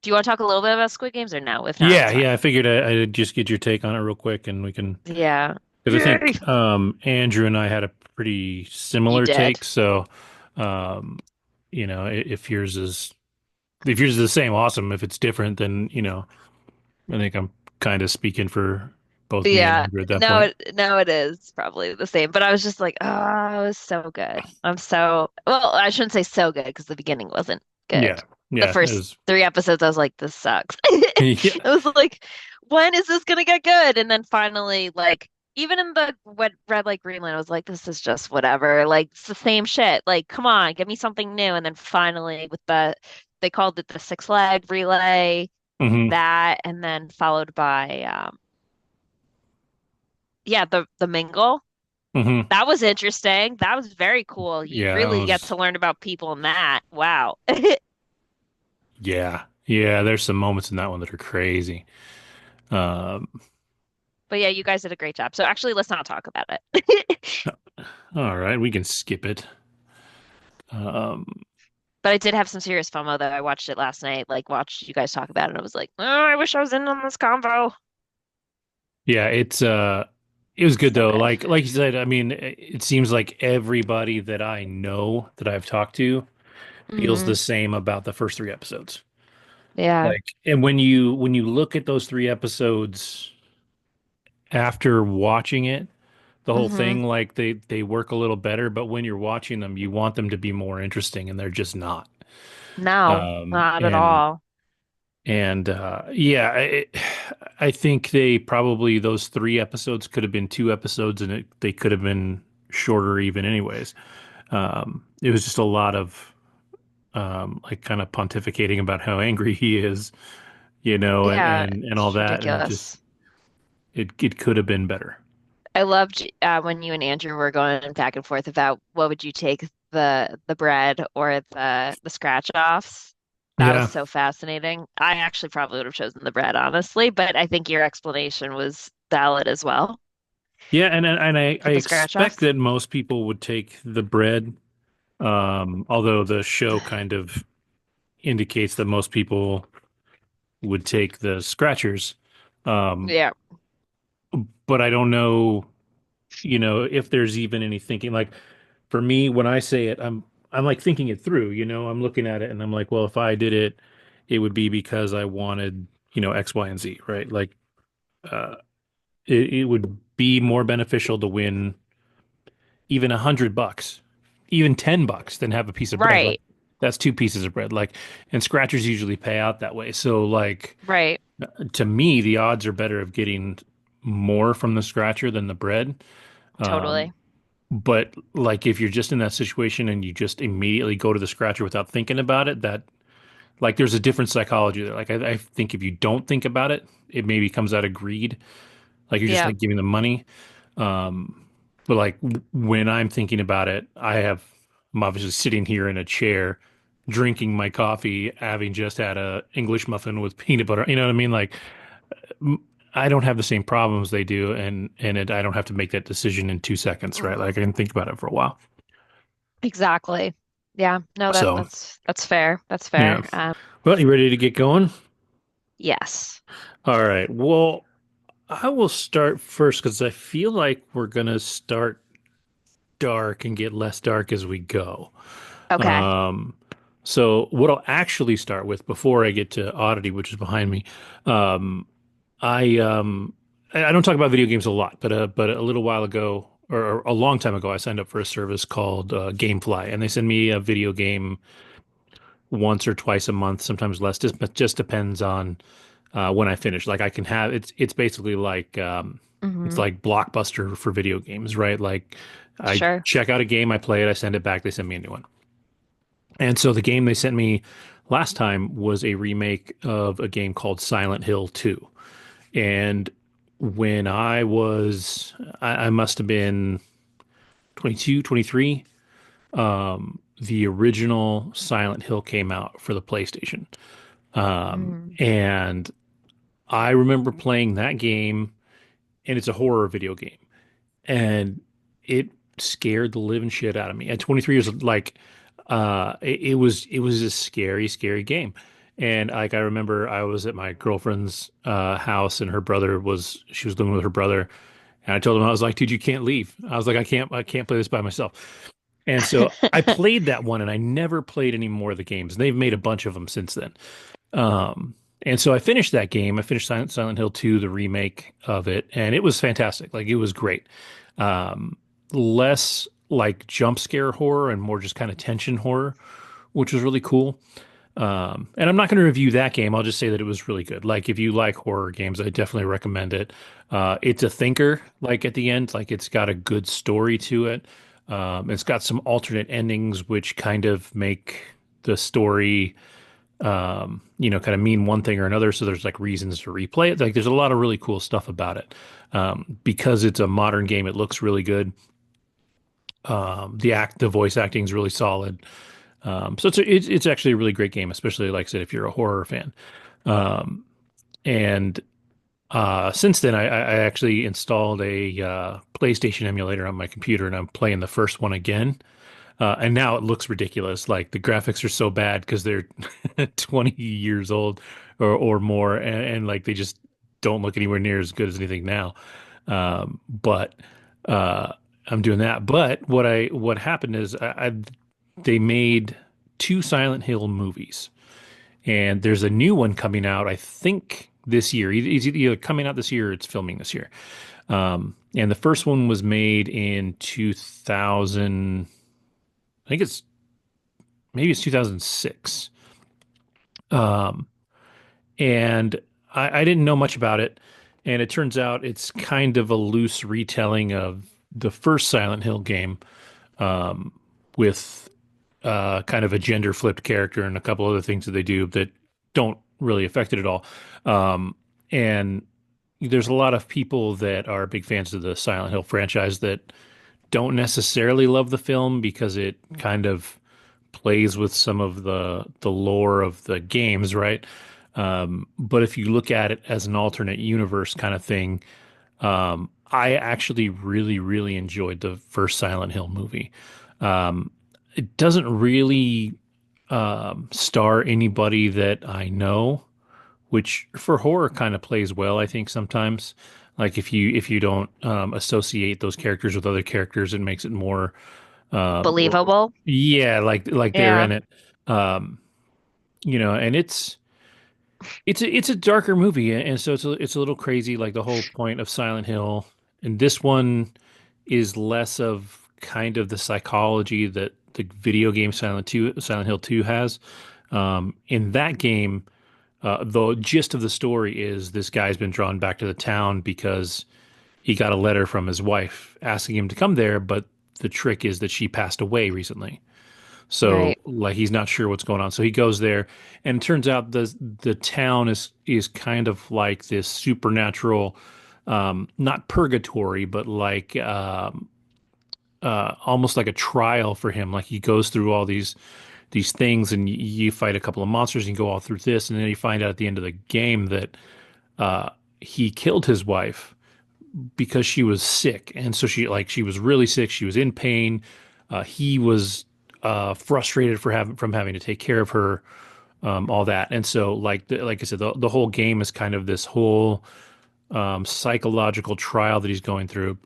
Do you want to talk a little bit about Squid Games or no? If not, Yeah, it's fine. yeah. I figured I'd just get your take on it real quick, and we can Yeah. because I Yay. think Andrew and I had a pretty You similar did. take. So, if yours is the same, awesome. If it's different, then I think I'm kind of speaking for both me and Yeah. Andrew at that No, point. it is probably the same. But I was just like, oh, it was so good. Well, I shouldn't say so good because the beginning wasn't Yeah, good. The yeah. It first was, 3 episodes, I was like, this sucks. yeah, It was like, when is this gonna get good? And then finally, like, even in the what red light, green light, I was like, this is just whatever. Like, it's the same shit. Like, come on, give me something new. And then finally, they called it the six leg relay, hmm that, and then followed by, yeah, the mingle. hmm That was interesting. That was very cool. You Yeah, that really get was, to learn about people in that. Wow. yeah, yeah. There's some moments in that one that are crazy. Um, But yeah, you guys did a great job. So actually, let's not talk about it. all right, we can skip it. Um, But I did have some serious FOMO though. I watched it last night, like watched you guys talk about it, and I was like, oh, I wish I was in on this convo. yeah, it was good So though. good. Like you said, I mean, it seems like everybody that I know that I've talked to feels Hmm. the same about the first three episodes. Yeah. Like, and when you look at those three episodes after watching it, the whole Hmm. thing, like they work a little better, but when you're watching them, you want them to be more interesting, and they're just not. No, Um, not at and all. and yeah, I think they probably those three episodes could have been two episodes, and they could have been shorter even, anyways. It was just a lot of like kind of pontificating about how angry he is, and Yeah, and all it's that, and it just ridiculous. it could have been better. I loved when you and Andrew were going back and forth about what would you take, the bread or the scratch offs. That was Yeah, so fascinating. I actually probably would have chosen the bread, honestly, but I think your explanation was valid as well yeah, and I for the scratch expect offs. that most people would take the bread, although the show kind of indicates that most people would take the scratchers. Um, Yeah. but I don't know, if there's even any thinking. Like for me, when I say it, I'm like thinking it through, I'm looking at it and I'm like, well, if I did it, it would be because I wanted, X, Y, and Z, right? Like uh it would be more beneficial to win even $100, even $10 than have a piece of bread. Like Right. that's two pieces of bread. Like, and scratchers usually pay out that way. So like Right. to me, the odds are better of getting more from the scratcher than the bread. Um, Totally. but like if you're just in that situation and you just immediately go to the scratcher without thinking about it, that like there's a different psychology there. Like I think if you don't think about it, it maybe comes out of greed. Like you're just Yeah. like giving them money. But like when I'm thinking about it, I'm obviously sitting here in a chair, drinking my coffee, having just had a English muffin with peanut butter. You know what I mean? Like I don't have the same problems they do, and I don't have to make that decision in 2 seconds, right? Like I can think about it for a while. Exactly. Yeah. No, So that's fair. That's yeah. fair. Well, you ready to get going? Yes. All right. Well, I will start first because I feel like we're gonna start dark and get less dark as we go. Okay. Um, so what I'll actually start with before I get to Oddity, which is behind me, um, I don't talk about video games a lot, but a little while ago or a long time ago, I signed up for a service called GameFly, and they send me a video game once or twice a month, sometimes less. Just depends on when I finish. Like I can have it's basically like it's Hmm. like Blockbuster for video games, right? Like I Sure. check out a game, I play it, I send it back, they send me a new one. And so the game they sent me last time was a remake of a game called Silent Hill 2. And when I must have been 22, 23, the original Silent Hill came out for the PlayStation. Mm. And I remember playing that game, and it's a horror video game. And it scared the living shit out of me. At 23 years, like, it was a scary, scary game. And like I remember I was at my girlfriend's house and she was living with her brother. And I told him, I was like, dude, you can't leave. I was like, I can't play this by myself. And so I played that one and I never played any more of the games. And they've made a bunch of them since then. And so I finished that game. I finished Silent Hill 2, the remake of it, and it was fantastic. Like it was great. Um, Less like jump scare horror and more just kind of tension horror, which was really cool. And I'm not going to review that game. I'll just say that it was really good. Like if you like horror games, I definitely recommend it. It's a thinker, like at the end, like it's got a good story to it. It's got some alternate endings, which kind of make the story, kind of mean one thing or another. So there's like reasons to replay it. Like there's a lot of really cool stuff about it. Because it's a modern game, it looks really good. The voice acting is really solid. So it's actually a really great game, especially like I said, if you're a horror fan. And Since then, I actually installed a PlayStation emulator on my computer, and I'm playing the first one again. And now it looks ridiculous. Like the graphics are so bad because they're 20 years old or more, and like they just don't look anywhere near as good as anything now. But I'm doing that. But what happened is they made two Silent Hill movies, and there's a new one coming out. I think this year. It's either coming out this year or it's filming this year. And the first one was made in 2000. I think maybe it's 2006. Um, and I didn't know much about it. And it turns out it's kind of a loose retelling of the first Silent Hill game, with kind of a gender flipped character and a couple other things that they do that don't really affect it at all. And there's a lot of people that are big fans of the Silent Hill franchise that don't necessarily love the film because it kind of plays with some of the lore of the games, right? But if you look at it as an alternate universe kind of thing, I actually really, really enjoyed the first Silent Hill movie. It doesn't really star anybody that I know, which for horror kind of plays well, I think sometimes. Like if you don't associate those characters with other characters, it makes it more Believable. yeah, like they're Yeah. in it. Um, and it's a darker movie, and so it's a little crazy. Like the whole point of Silent Hill, and this one is less of kind of the psychology that the video game Silent Hill 2 has. In that game, the gist of the story is this guy's been drawn back to the town because he got a letter from his wife asking him to come there, but the trick is that she passed away recently. So Right. like he's not sure what's going on. So he goes there, and it turns out the town is kind of like this supernatural, not purgatory, but like almost like a trial for him. Like he goes through all these things, and you fight a couple of monsters, and you go all through this, and then you find out at the end of the game that he killed his wife because she was sick, and so she was really sick. She was in pain. He was frustrated from having to take care of her, all that. And so like I said, the whole game is kind of this whole psychological trial that he's going through.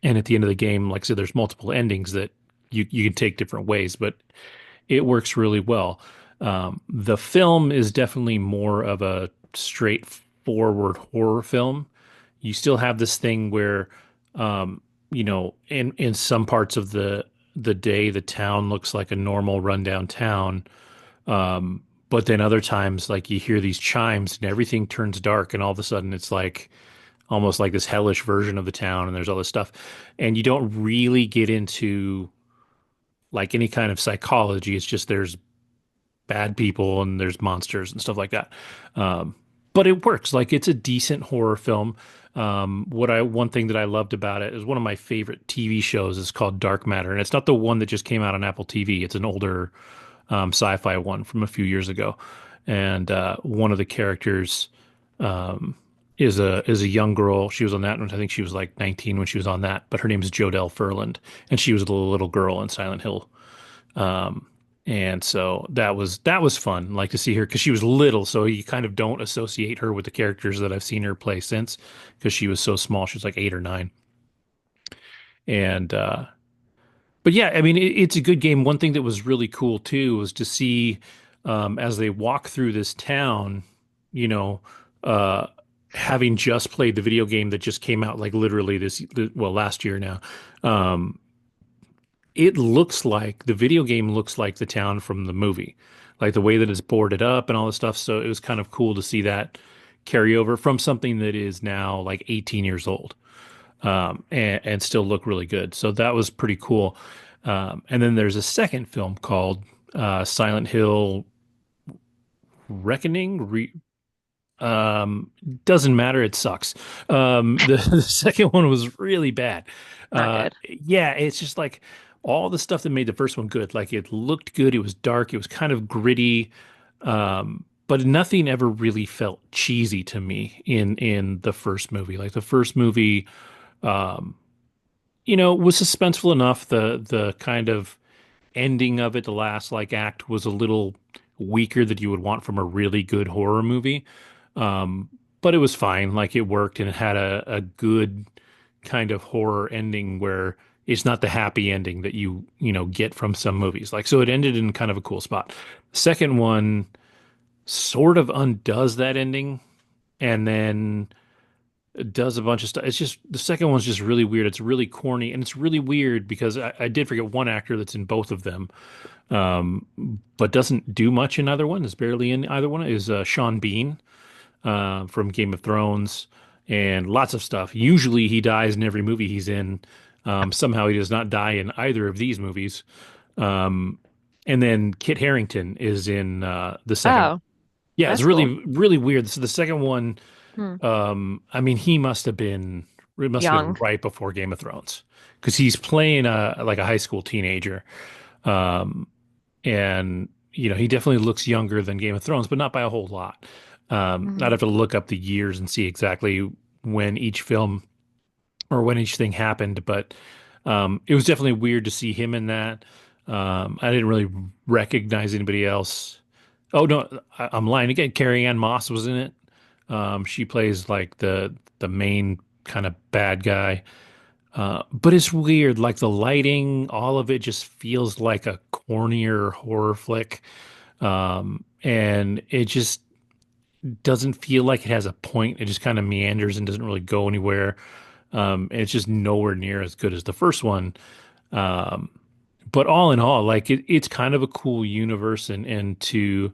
And at the end of the game, like I said, there's multiple endings that you can take different ways, but it works really well. The film is definitely more of a straightforward horror film. You still have this thing where, in some parts of the day, the town looks like a normal rundown town. But then other times, like you hear these chimes and everything turns dark, and all of a sudden it's like almost like this hellish version of the town, and there's all this stuff, and you don't really get into like any kind of psychology. It's just there's bad people and there's monsters and stuff like that. Um, but it works. Like it's a decent horror film. One thing that I loved about it is one of my favorite TV shows is called Dark Matter, and it's not the one that just came out on Apple TV. It's an older sci-fi one from a few years ago, and one of the characters is a young girl. She was on that one. I think she was like 19 when she was on that, but her name is Jodelle Ferland, and she was a little girl in Silent Hill. And so that was fun, like to see her because she was little, so you kind of don't associate her with the characters that I've seen her play since because she was so small. She was like 8 or 9. And but yeah, I mean it's a good game. One thing that was really cool too was to see as they walk through this town, you know, uh having just played the video game that just came out like literally well last year now. Um it looks like the video game looks like the town from the movie, like the way that it's boarded up and all this stuff. So it was kind of cool to see that carry over from something that is now like 18 years old, and still look really good. So that was pretty cool. And then there's a second film called Silent Hill Reckoning. Doesn't matter. It sucks. The second one was really bad. Not good. Yeah, it's just like all the stuff that made the first one good. Like it looked good. It was dark. It was kind of gritty. But nothing ever really felt cheesy to me in the first movie. Like the first movie, um, was suspenseful enough. The kind of ending of it, the last like act was a little weaker than you would want from a really good horror movie. Um, but it was fine. Like it worked and it had a good kind of horror ending where it's not the happy ending that you get from some movies. Like so it ended in kind of a cool spot. Second one sort of undoes that ending and then it does a bunch of stuff. It's just the second one's just really weird. It's really corny and it's really weird because I did forget one actor that's in both of them, um, but doesn't do much in either one. Is barely in either one. Is Sean Bean from Game of Thrones and lots of stuff. Usually he dies in every movie he's in. Somehow he does not die in either of these movies. Um, and then Kit Harington is in the second one. Oh, Yeah, it's that's cool. really, really weird. So the second one, Hmm. I mean, he must have been it must have been Young. right before Game of Thrones because he's playing like a high school teenager. Um, and he definitely looks younger than Game of Thrones, but not by a whole lot. I'd Hmm. have to look up the years and see exactly when each film or when each thing happened, but it was definitely weird to see him in that. I didn't really recognize anybody else. Oh no, I'm lying again. Carrie Ann Moss was in it. She plays like the main kind of bad guy. But it's weird, like the lighting, all of it just feels like a cornier horror flick. And it just doesn't feel like it has a point. It just kind of meanders and doesn't really go anywhere. And it's just nowhere near as good as the first one. Um, but all in all, like it's kind of a cool universe and to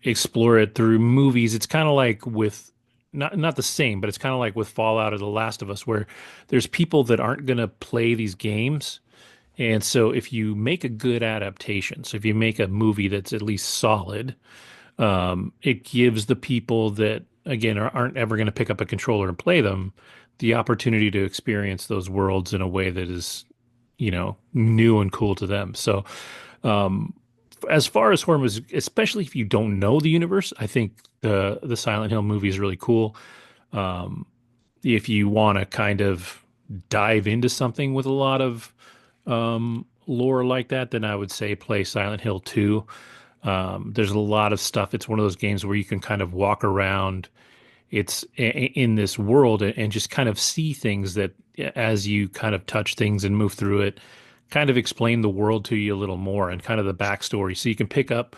explore it through movies. It's kind of like with not the same, but it's kind of like with Fallout or The Last of Us, where there's people that aren't going to play these games. And so if you make a good adaptation, so if you make a movie that's at least solid, it gives the people that again aren't ever going to pick up a controller and play them the opportunity to experience those worlds in a way that is, new and cool to them. So, um, as far as horror movies, especially if you don't know the universe, I think the Silent Hill movie is really cool. Um, if you want to kind of dive into something with a lot of lore like that, then I would say play Silent Hill 2. There's a lot of stuff. It's one of those games where you can kind of walk around. In this world and just kind of see things that as you kind of touch things and move through it, kind of explain the world to you a little more and kind of the backstory. So you can pick up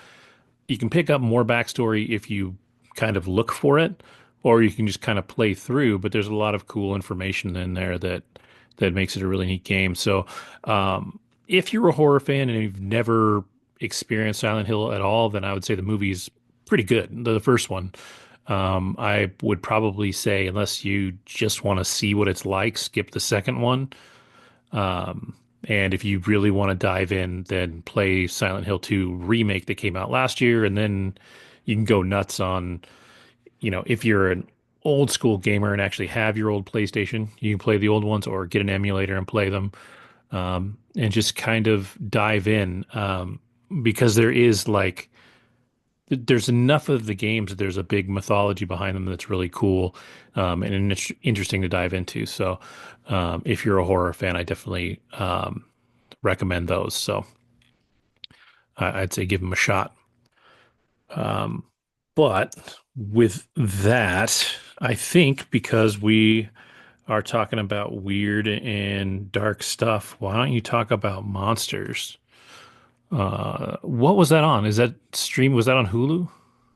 more backstory if you kind of look for it, or you can just kind of play through. But there's a lot of cool information in there that makes it a really neat game. So, if you're a horror fan and you've never experienced Silent Hill at all, then I would say the movie's pretty good. The first one, I would probably say, unless you just want to see what it's like, skip the second one. Um, and if you really want to dive in, then play Silent Hill 2 remake that came out last year, and then you can go nuts on, if you're an old school gamer and actually have your old PlayStation, you can play the old ones or get an emulator and play them, and just kind of dive in, because there's enough of the games that there's a big mythology behind them that's really cool, and interesting to dive into. So, if you're a horror fan, I definitely recommend those. So, I'd say give them a shot. Um, but with that, I think because we are talking about weird and dark stuff, why don't you talk about monsters? What was that on? Is that stream? Was that on Hulu?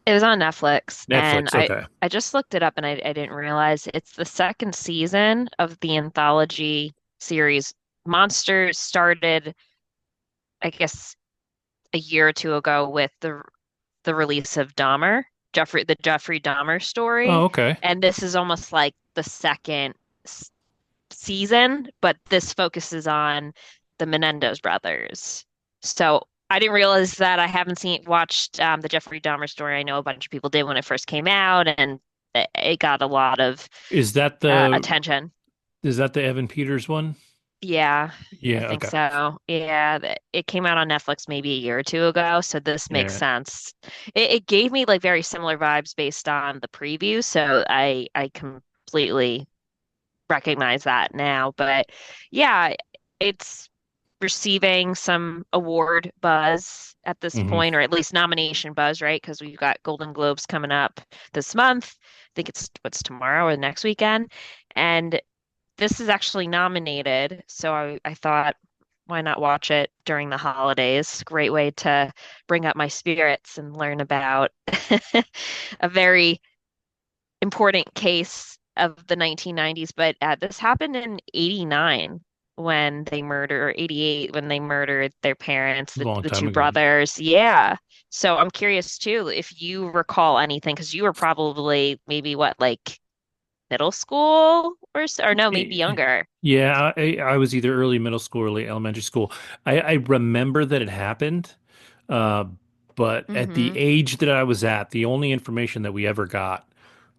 It was on Netflix, and Netflix. Okay. I just looked it up, and I didn't realize it's the second season of the anthology series. Monsters started, I guess, a year or two ago with the release of the Jeffrey Dahmer Oh, story, okay. and this is almost like the second s- season, but this focuses on the Menendez brothers. So I didn't realize that. I haven't watched the Jeffrey Dahmer story. I know a bunch of people did when it first came out, and it got a lot of Is that the attention. is that the Evan Peters one? Yeah, I Yeah. think Okay. so. Yeah, it came out on Netflix maybe a year or two ago, so this makes Yeah. sense. It gave me like very similar vibes based on the preview, so I completely recognize that now. But yeah, it's receiving some award buzz at this Hmm. point, or at least nomination buzz, right? Because we've got Golden Globes coming up this month. I think it's what's tomorrow or next weekend. And this is actually nominated, so I thought, why not watch it during the holidays? Great way to bring up my spirits and learn about a very important case of the 1990s. But this happened in 89 when they murdered, or 88 when they murdered their parents, A long the time two ago. brothers. Yeah. So I'm curious too if you recall anything, because you were probably maybe what, like middle school or no, maybe Yeah. younger. Yeah, I was either early middle school or late elementary school. I remember that it happened, uh, but at the Hmm. age that I was at, the only information that we ever got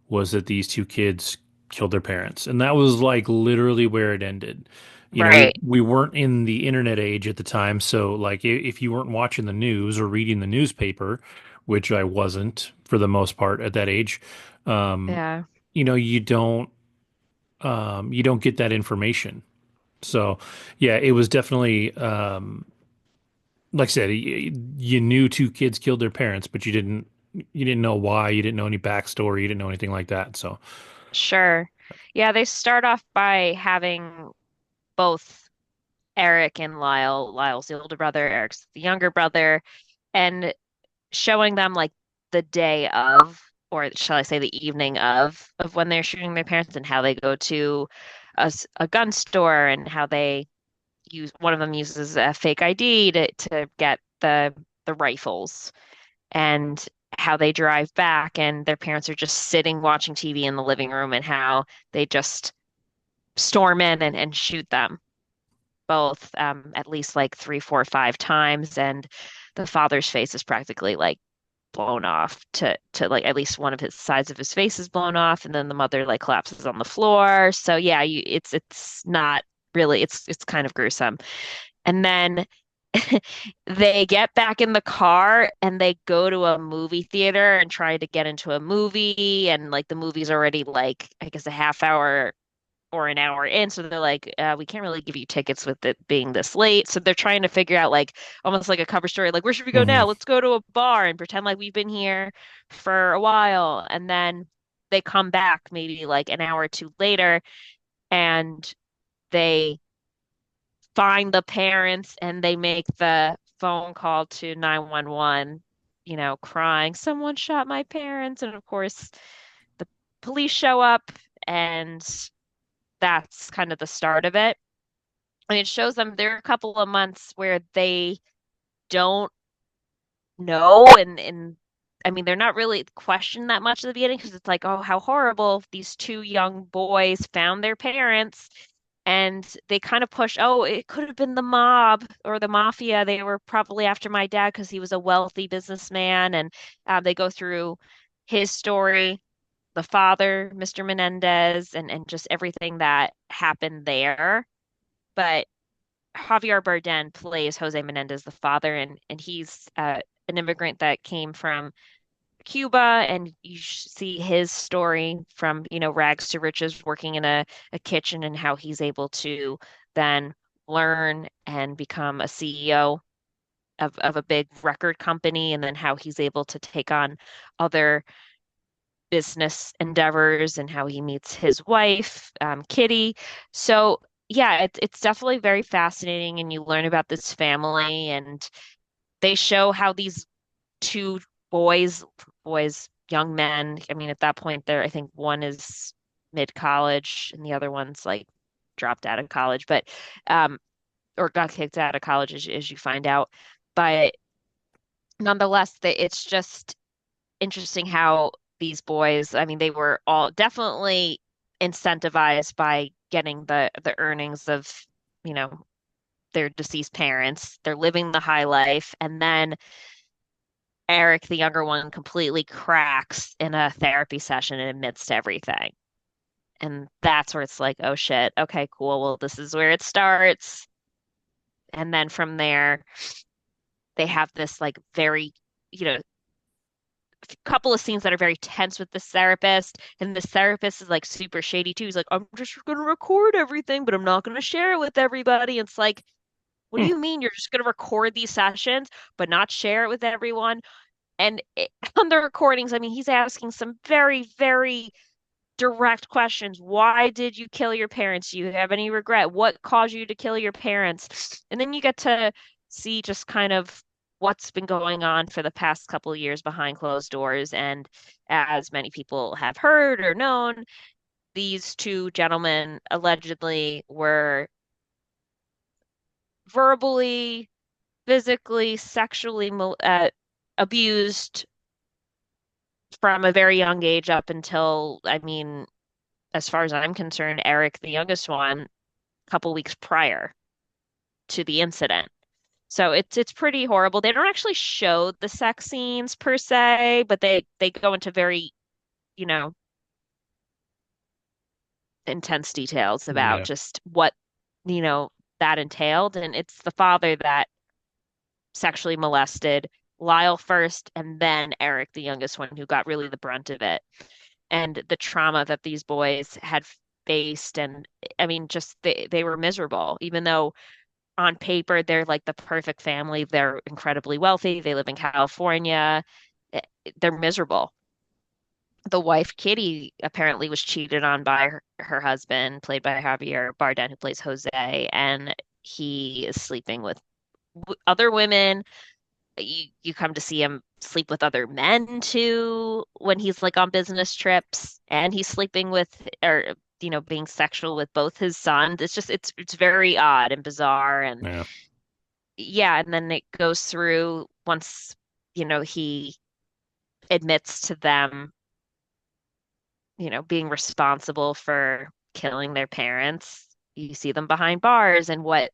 was that these two kids killed their parents, and that was like literally where it ended. You know, Right. we weren't in the internet age at the time, so like if you weren't watching the news or reading the newspaper, which I wasn't for the most part at that age, um, Yeah. you know, you don't get that information. So, yeah, it was definitely like I said, you knew two kids killed their parents, but you didn't know why, you didn't know any backstory, you didn't know anything like that. So, Sure. Yeah, they start off by having both Erik and Lyle. Lyle's the older brother, Eric's the younger brother, and showing them like the day of, or shall I say the evening of when they're shooting their parents, and how they go to a gun store, and how they use one of them uses a fake ID to get the rifles, and how they drive back and their parents are just sitting watching TV in the living room, and how they just storm in and shoot them both, at least like three, four, five times. And the father's face is practically like blown off to like at least one of his sides of his face is blown off, and then the mother like collapses on the floor. So yeah, it's not really, it's kind of gruesome. And then they get back in the car and they go to a movie theater and try to get into a movie, and like the movie's already like I guess a half hour or an hour in, so they're like, we can't really give you tickets with it being this late. So they're trying to figure out like almost like a cover story, like where should we go hmm. now? Let's go to a bar and pretend like we've been here for a while. And then they come back maybe like an hour or two later, and they find the parents and they make the phone call to 911, crying, someone shot my parents. And of course, the police show up, and that's kind of the start of it. And it shows them there are a couple of months where they don't know, and I mean they're not really questioned that much at the beginning, because it's like, oh, how horrible, these two young boys found their parents. And they kind of push, oh, it could have been the mob or the mafia. They were probably after my dad because he was a wealthy businessman. And they go through his story, the father, Mr. Menendez, and just everything that happened there. But Javier Bardem plays Jose Menendez, the father, and he's an immigrant that came from Cuba, and you see his story from, rags to riches, working in a kitchen, and how he's able to then learn and become a CEO of a big record company, and then how he's able to take on other business endeavors and how he meets his wife, Kitty. So yeah, it's definitely very fascinating, and you learn about this family, and they show how these two boys, young men. I mean, at that point, I think one is mid-college and the other one's like dropped out of college, but um, or got kicked out of college as you find out. But nonetheless, it's just interesting how these boys, I mean, they were all definitely incentivized by getting the earnings of, you know, their deceased parents. They're living the high life, and then Erik, the younger one, completely cracks in a therapy session and admits to everything. And that's where it's like, oh shit, okay, cool. Well, this is where it starts. And then from there, they have this like very, you know, couple of scenes that are very tense with this therapist. And this therapist is like super shady too. He's like, I'm just going to record everything, but I'm not going to share it with everybody. It's like, what do Hmm. you mean you're just going to record these sessions, but not share it with everyone? On the recordings, I mean, he's asking some very, very direct questions. Why did you kill your parents? Do you have any regret? What caused you to kill your parents? And then you get to see just kind of what's been going on for the past couple of years behind closed doors. And as many people have heard or known, these two gentlemen allegedly were verbally, physically, sexually abused from a very young age up until, I mean, as far as I'm concerned, Erik, the youngest one, a couple weeks prior to the incident. So it's pretty horrible. They don't actually show the sex scenes per se, but they go into very, you know, intense details about Yeah. just what, you know, that entailed. And it's the father that sexually molested Lyle first, and then Erik, the youngest one, who got really the brunt of it. And the trauma that these boys had faced. And I mean, just they were miserable, even though on paper they're like the perfect family. They're incredibly wealthy. They live in California. Eh, They're miserable. The wife, Kitty, apparently was cheated on by her husband, played by Javier Bardem, who plays Jose, and he is sleeping with other women. You come to see him sleep with other men too when he's like on business trips, and he's sleeping with or being sexual with both his sons. It's just it's very odd and bizarre. And Yeah. yeah, and then it goes through once he admits to them being responsible for killing their parents. You see them behind bars and what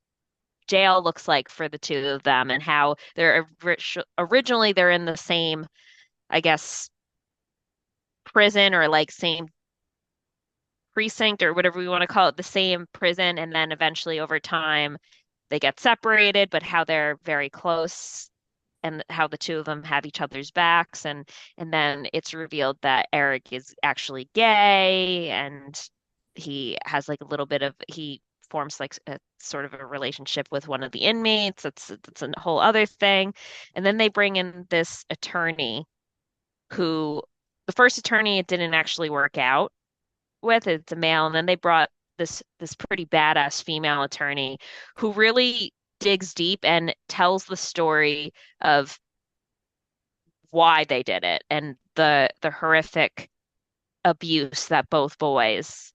jail looks like for the two of them, and how originally they're in the same, I guess, prison, or like same precinct, or whatever we want to call it, the same prison, and then eventually over time they get separated, but how they're very close, and how the two of them have each other's backs. And then it's revealed that Erik is actually gay, and he has like a little bit of he forms like a sort of a relationship with one of the inmates. That's a whole other thing. And then they bring in this attorney who, the first attorney, it didn't actually work out with. It's a male, and then they brought this pretty badass female attorney who really digs deep and tells the story of why they did it, and the horrific abuse that both boys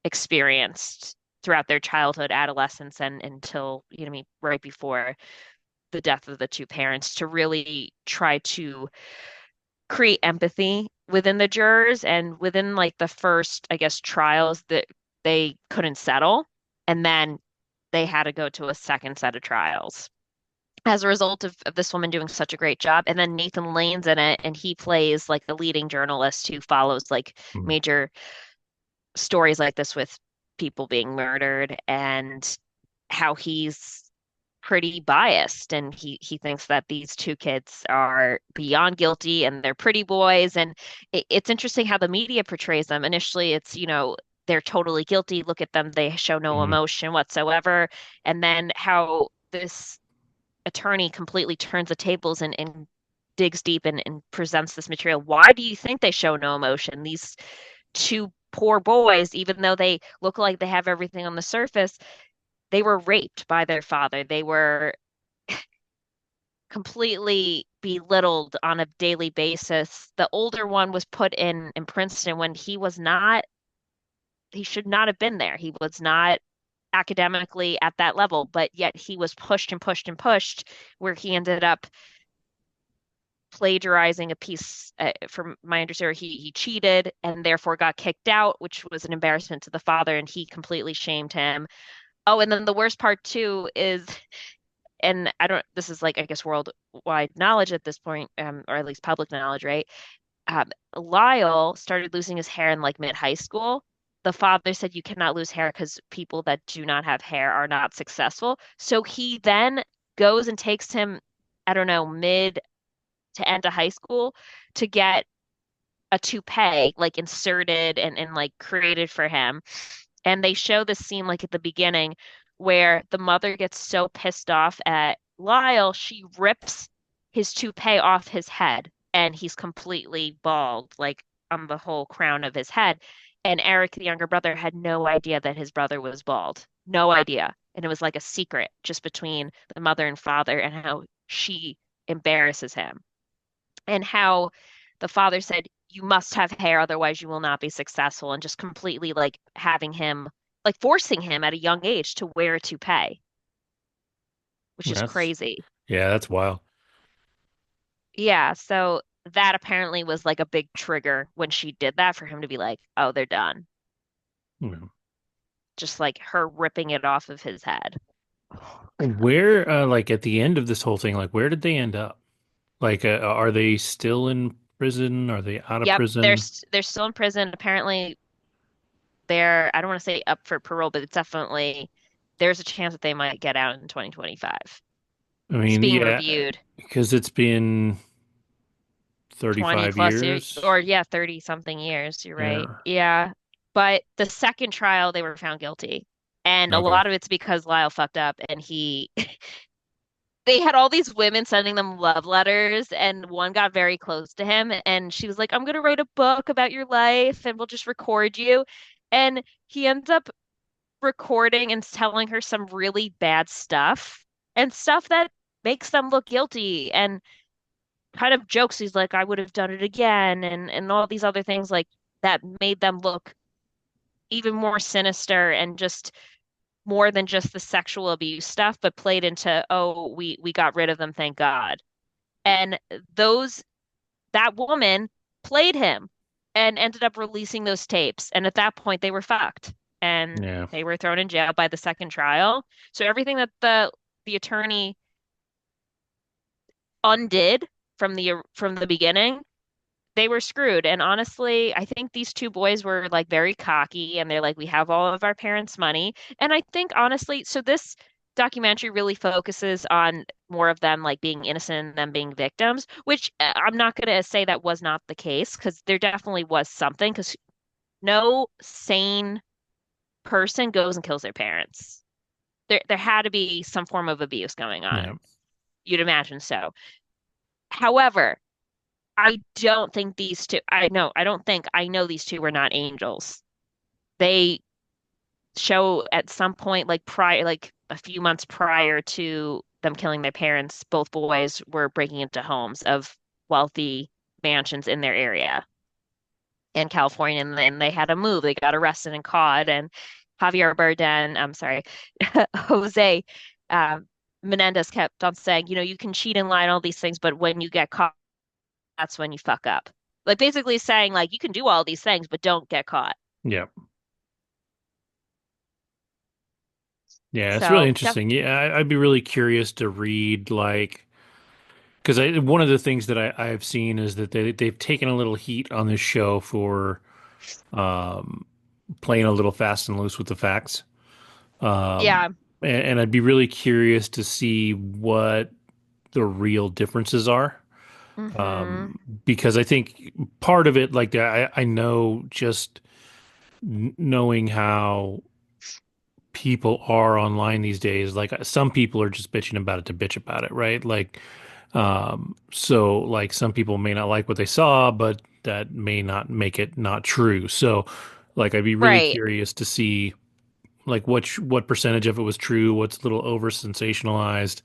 experienced throughout their childhood, adolescence, and until, I mean, right before the death of the two parents, to really try to create empathy within the jurors. And within like the first, I guess, trials that they couldn't settle, and then they had to go to a second set of trials as a result of this woman doing such a great job. And then Nathan Lane's in it, and he plays like the leading journalist who follows like Hmm. major stories like this with people being murdered, and how he's pretty biased, and he thinks that these two kids are beyond guilty and they're pretty boys. And it's interesting how the media portrays them. Initially it's, they're totally guilty, look at them, they show no Hmm. emotion whatsoever. And then how this attorney completely turns the tables and digs deep and presents this material. Why do you think they show no emotion? These two poor boys, even though they look like they have everything on the surface, they were raped by their father. They were completely belittled on a daily basis. The older one was put in Princeton when he should not have been there. He was not academically at that level, but yet he was pushed and pushed and pushed where he ended up plagiarizing a piece from my understanding he cheated and therefore got kicked out, which was an embarrassment to the father, and he completely shamed him. Oh, and then the worst part too is, and I don't, this is like, I guess, worldwide knowledge at this point, or at least public knowledge, right? Lyle started losing his hair in like mid-high school. The father said you cannot lose hair because people that do not have hair are not successful. So he then goes and takes him, I don't know, mid to end of high school to get a toupee like inserted and like created for him. And they show this scene like at the beginning where the mother gets so pissed off at Lyle, she rips his toupee off his head and he's completely bald, like on the whole crown of his head. And Erik, the younger brother, had no idea that his brother was bald. No idea. And it was like a secret just between the mother and father and how she embarrasses him and how the father said, you must have hair, otherwise you will not be successful, and just completely like having him, like forcing him at a young age to wear a toupee, which is That's crazy. yeah, that's wild. Yeah, so that apparently was like a big trigger when she did that for him to be like, oh, they're done. Yeah. Just like her ripping it off of his head. Where, like at the end of this whole thing, like where did they end up? Like, are they still in prison? Are they out of Yep, they're prison? they're still in prison. Apparently, they're I don't want to say up for parole, but it's definitely there's a chance that they might get out in 2025. I It's mean, being yeah, reviewed. because it's been 20 35 plus years, years. or yeah, 30 something years. You're right. Yeah. Yeah. But the second trial, they were found guilty. And a Okay. lot of it's because Lyle fucked up and they had all these women sending them love letters, and one got very close to him. And she was like, I'm going to write a book about your life and we'll just record you. And he ends up recording and telling her some really bad stuff and stuff that makes them look guilty. And kind of jokes. He's like, I would have done it again, and all these other things like that made them look even more sinister and just more than just the sexual abuse stuff, but played into, oh, we got rid of them, thank God. And those that woman played him and ended up releasing those tapes. And at that point, they were fucked and Yeah. they were thrown in jail by the second trial. So everything that the attorney undid from the beginning they were screwed. And honestly, I think these two boys were like very cocky and they're like, we have all of our parents' money. And I think honestly, so this documentary really focuses on more of them like being innocent and them being victims, which I'm not going to say that was not the case because there definitely was something because no sane person goes and kills their parents. There had to be some form of abuse going on. Yeah. You'd imagine so. However, I don't think these two, I don't think, I know these two were not angels. They show at some point, like prior, like a few months prior to them killing their parents, both boys were breaking into homes of wealthy mansions in their area in California, and then they had to move. They got arrested and caught, and Javier Bardem, I'm sorry, Jose um, Menendez kept on saying, you can cheat and lie and all these things, but when you get caught, that's when you fuck up. Like basically saying like you can do all these things, but don't get caught. Yeah. Yeah. It's really So def interesting. Yeah. I'd be really curious to read like, because one of the things that I've seen is that they've taken a little heat on this show for um, playing a little fast and loose with the facts. yeah. And I'd be really curious to see what the real differences are. Hmm. Because I think part of it, I know just knowing how people are online these days. Like some people are just bitching about it to bitch about it, right? Like, so like some people may not like what they saw, but that may not make it not true. So, like, I'd be really Right. curious to see like what percentage of it was true, what's a little over sensationalized.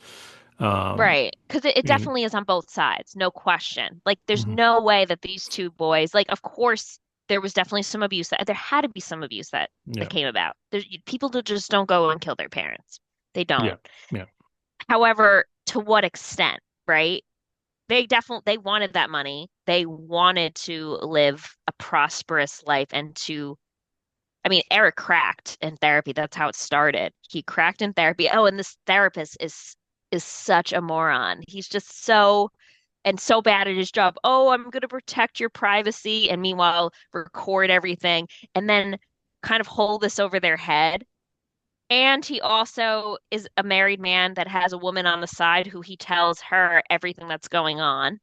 Um, Right. Because it and definitely is on both sides, no question. Like, there's Mhm. no way that these two boys, like, of course, there was definitely some abuse that there had to be some abuse that Yeah, came about. People just don't go and kill their parents. They yeah, don't. yeah, However, to what extent, right? They wanted that money. They wanted to live a prosperous life and to I mean, Erik cracked in therapy. That's how it started. He cracked in therapy. Oh, and this therapist is such a moron. He's just so bad at his job. Oh, I'm going to protect your privacy and meanwhile record everything and then kind of hold this over their head. And he also is a married man that has a woman on the side who he tells her everything that's going on.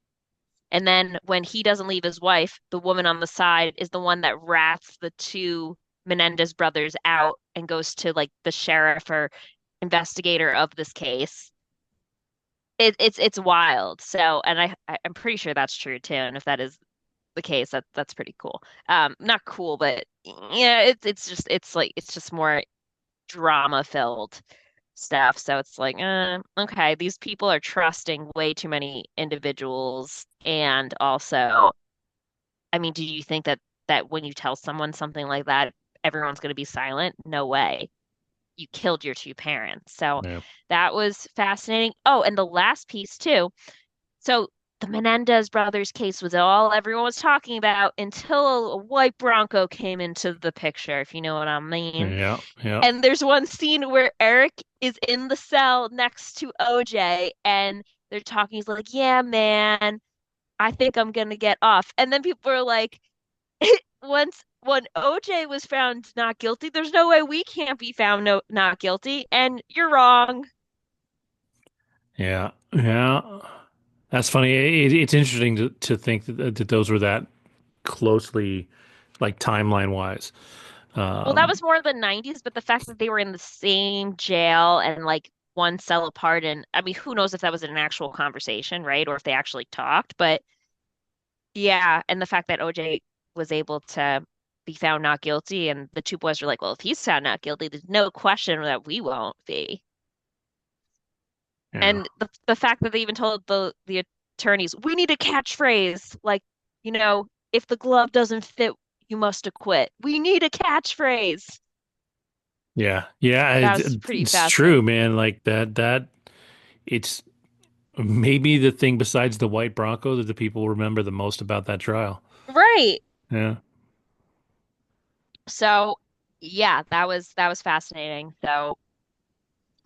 And then when he doesn't leave his wife, the woman on the side is the one that rats the two Menendez brothers out and goes to like the sheriff or investigator of this case. It's wild. So, and I'm pretty sure that's true too. And if that is the case, that's pretty cool. Not cool, but yeah, it's just more drama filled stuff. So it's like, okay, these people are trusting way too many individuals, and also I mean, do you think that when you tell someone something like that, everyone's going to be silent? No way. You killed your two parents. So yeah, that was fascinating. Oh, and the last piece too. So the Menendez brothers case was all everyone was talking about until a white Bronco came into the picture, if you know what I mean. yeah, yeah, And there's one scene where Erik is in the cell next to OJ and they're talking. He's like, "Yeah, man, I think I'm gonna get off." And then people are like, once when OJ was found not guilty, there's no way we can't be found not guilty. And you're wrong. yeah, yeah. That's funny. It's interesting to think that those were that closely, like timeline wise. Well, that Um, was more the 90s, but the fact that they were in the same jail and like one cell apart, and I mean, who knows if that was an actual conversation, right? Or if they actually talked. But yeah, and the fact that OJ was able to be found not guilty, and the two boys were like, well, if he's found not guilty, there's no question that we won't be. yeah, And the fact that they even told the attorneys, we need a catchphrase, like, if the glove doesn't fit, you must acquit. We need a catchphrase. yeah, yeah. That was pretty It's true, fascinating. man. Like that. It's maybe the thing besides the white Bronco that the people remember the most about that trial. Right. Yeah, So, yeah, that was fascinating. So,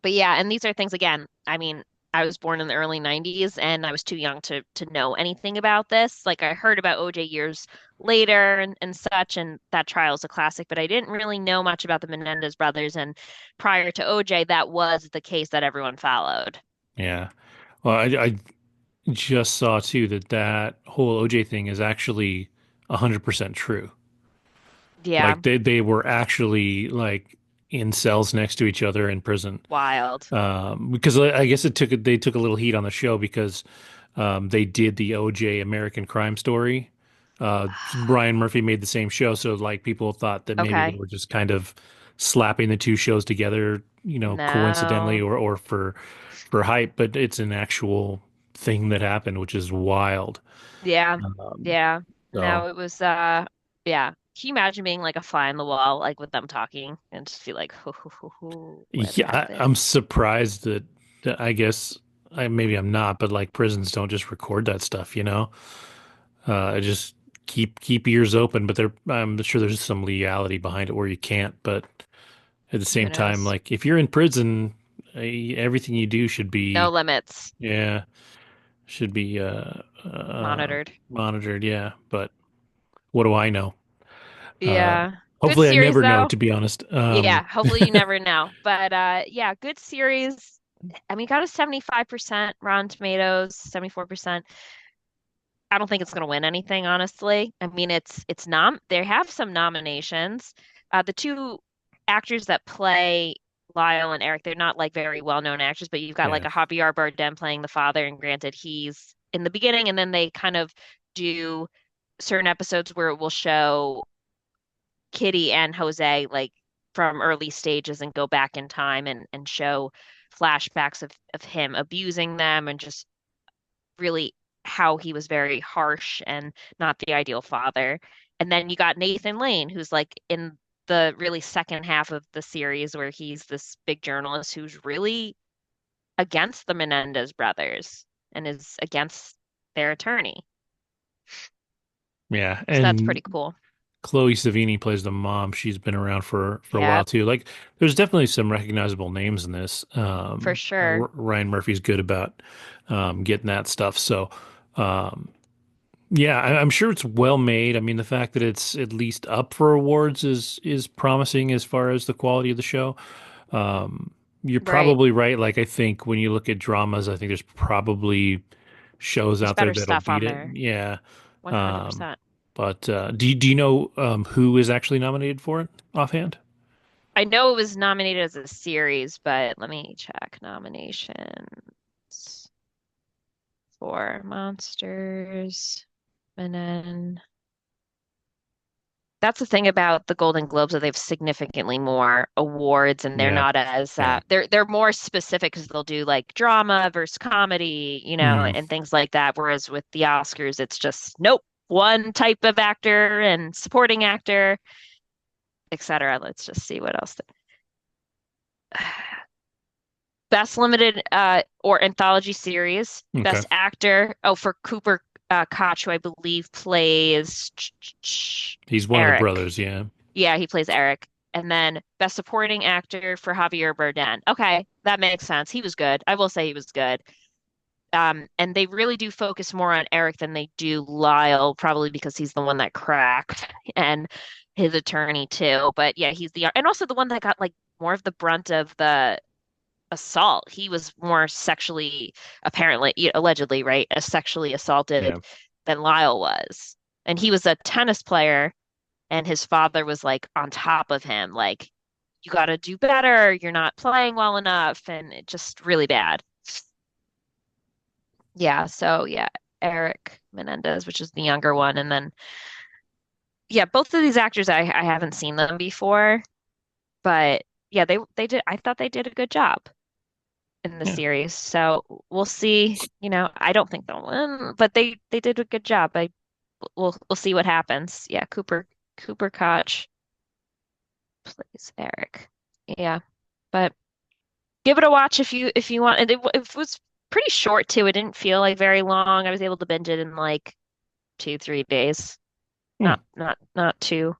but yeah, and these are things again. I mean, I was born in the early 90s and I was too young to know anything about this. Like I heard about OJ years later and such, and that trial is a classic, but I didn't really know much about the Menendez brothers. And prior to OJ, that was the case that everyone followed. yeah. Well, I just saw too that whole OJ thing is actually 100% true. Yeah, Like they were actually like in cells next to each other in prison. wild. Because I guess they took a little heat on the show because they did the OJ American Crime Story. Brian Murphy made the same show, so like people thought that maybe they Okay. were just kind of slapping the two shows together, coincidentally No. or for hype, but it's an actual thing that happened, which is wild. Yeah. Um, Yeah. so No, it was yeah. Can you imagine being like a fly on the wall, like with them talking and just feel like, what yeah, I'm happened? surprised that I guess maybe I'm not, but like prisons don't just record that stuff, you know? Just keep ears open, but I'm sure there's some legality behind it where you can't. But at the Who same time, knows? like if you're in prison, everything you do should No be, limits. yeah, should be Monitored. monitored. Yeah, but what do I know? Uh, Yeah. Good hopefully, I series never know. though. To be honest, Yeah, hopefully you never know. But yeah, good series. I mean, got a 75% Rotten Tomatoes, 74%. I don't think it's going to win anything, honestly. I mean, they have some nominations. The two actors that play Lyle and Erik, they're not like very well-known actors, but you've got like Yeah. a Javier Bardem playing the father, and granted, he's in the beginning, and then they kind of do certain episodes where it will show Kitty and Jose like from early stages and go back in time and show flashbacks of him abusing them and just really how he was very harsh and not the ideal father. And then you got Nathan Lane, who's like in the really second half of the series where he's this big journalist who's really against the Menendez brothers and is against their attorney. Yeah. So that's And pretty cool. Chloe Savini plays the mom. She's been around for a Yeah, while too. Like, there's definitely some recognizable names in this. for sure. Ryan Murphy's good about getting that stuff. So, um, yeah, I'm sure it's well made. I mean, the fact that it's at least up for awards is promising as far as the quality of the show. Um, you're Right. probably right. Like, I think when you look at dramas, I think there's probably shows There's out there better that'll stuff beat on it. there. Yeah. Um, 100%. but do you know who is actually nominated for it offhand? I know it was nominated as a series, but let me check nominations for Monsters. And then that's the thing about the Golden Globes that they have significantly more awards and they're Yeah. not as Yeah. they're more specific because they'll do like drama versus comedy, Mm. and things like that. Whereas with the Oscars, it's just nope, one type of actor and supporting actor, etc. Let's just see what else. Best limited or anthology series, Okay. best actor. Oh, for Cooper Koch, who I believe plays He's one of the Eric. brothers. Yeah. Yeah, he plays Eric. And then best supporting actor for Javier Bardem. Okay, that makes sense. He was good. I will say he was good. And they really do focus more on Eric than they do Lyle, probably because he's the one that cracked and his attorney too. But yeah, he's the and also the one that got like more of the brunt of the assault. He was more sexually, apparently, allegedly, right, sexually assaulted Yeah. than Lyle was. And he was a tennis player, and his father was like on top of him, like, you got to do better. You're not playing well enough. And it just really bad. Yeah. So, yeah, Eric Menendez, which is the younger one. And then, yeah, both of these actors, I haven't seen them before, but yeah, they did, I thought they did a good job in the Yeah. series. So we'll see. I don't think they'll win, but they did a good job. We'll see what happens. Yeah, Cooper Koch plays Eric. Yeah, but give it a watch if you want. And it was pretty short too. It didn't feel like very long. I was able to binge it in like 2, 3 days. Hmm. Not too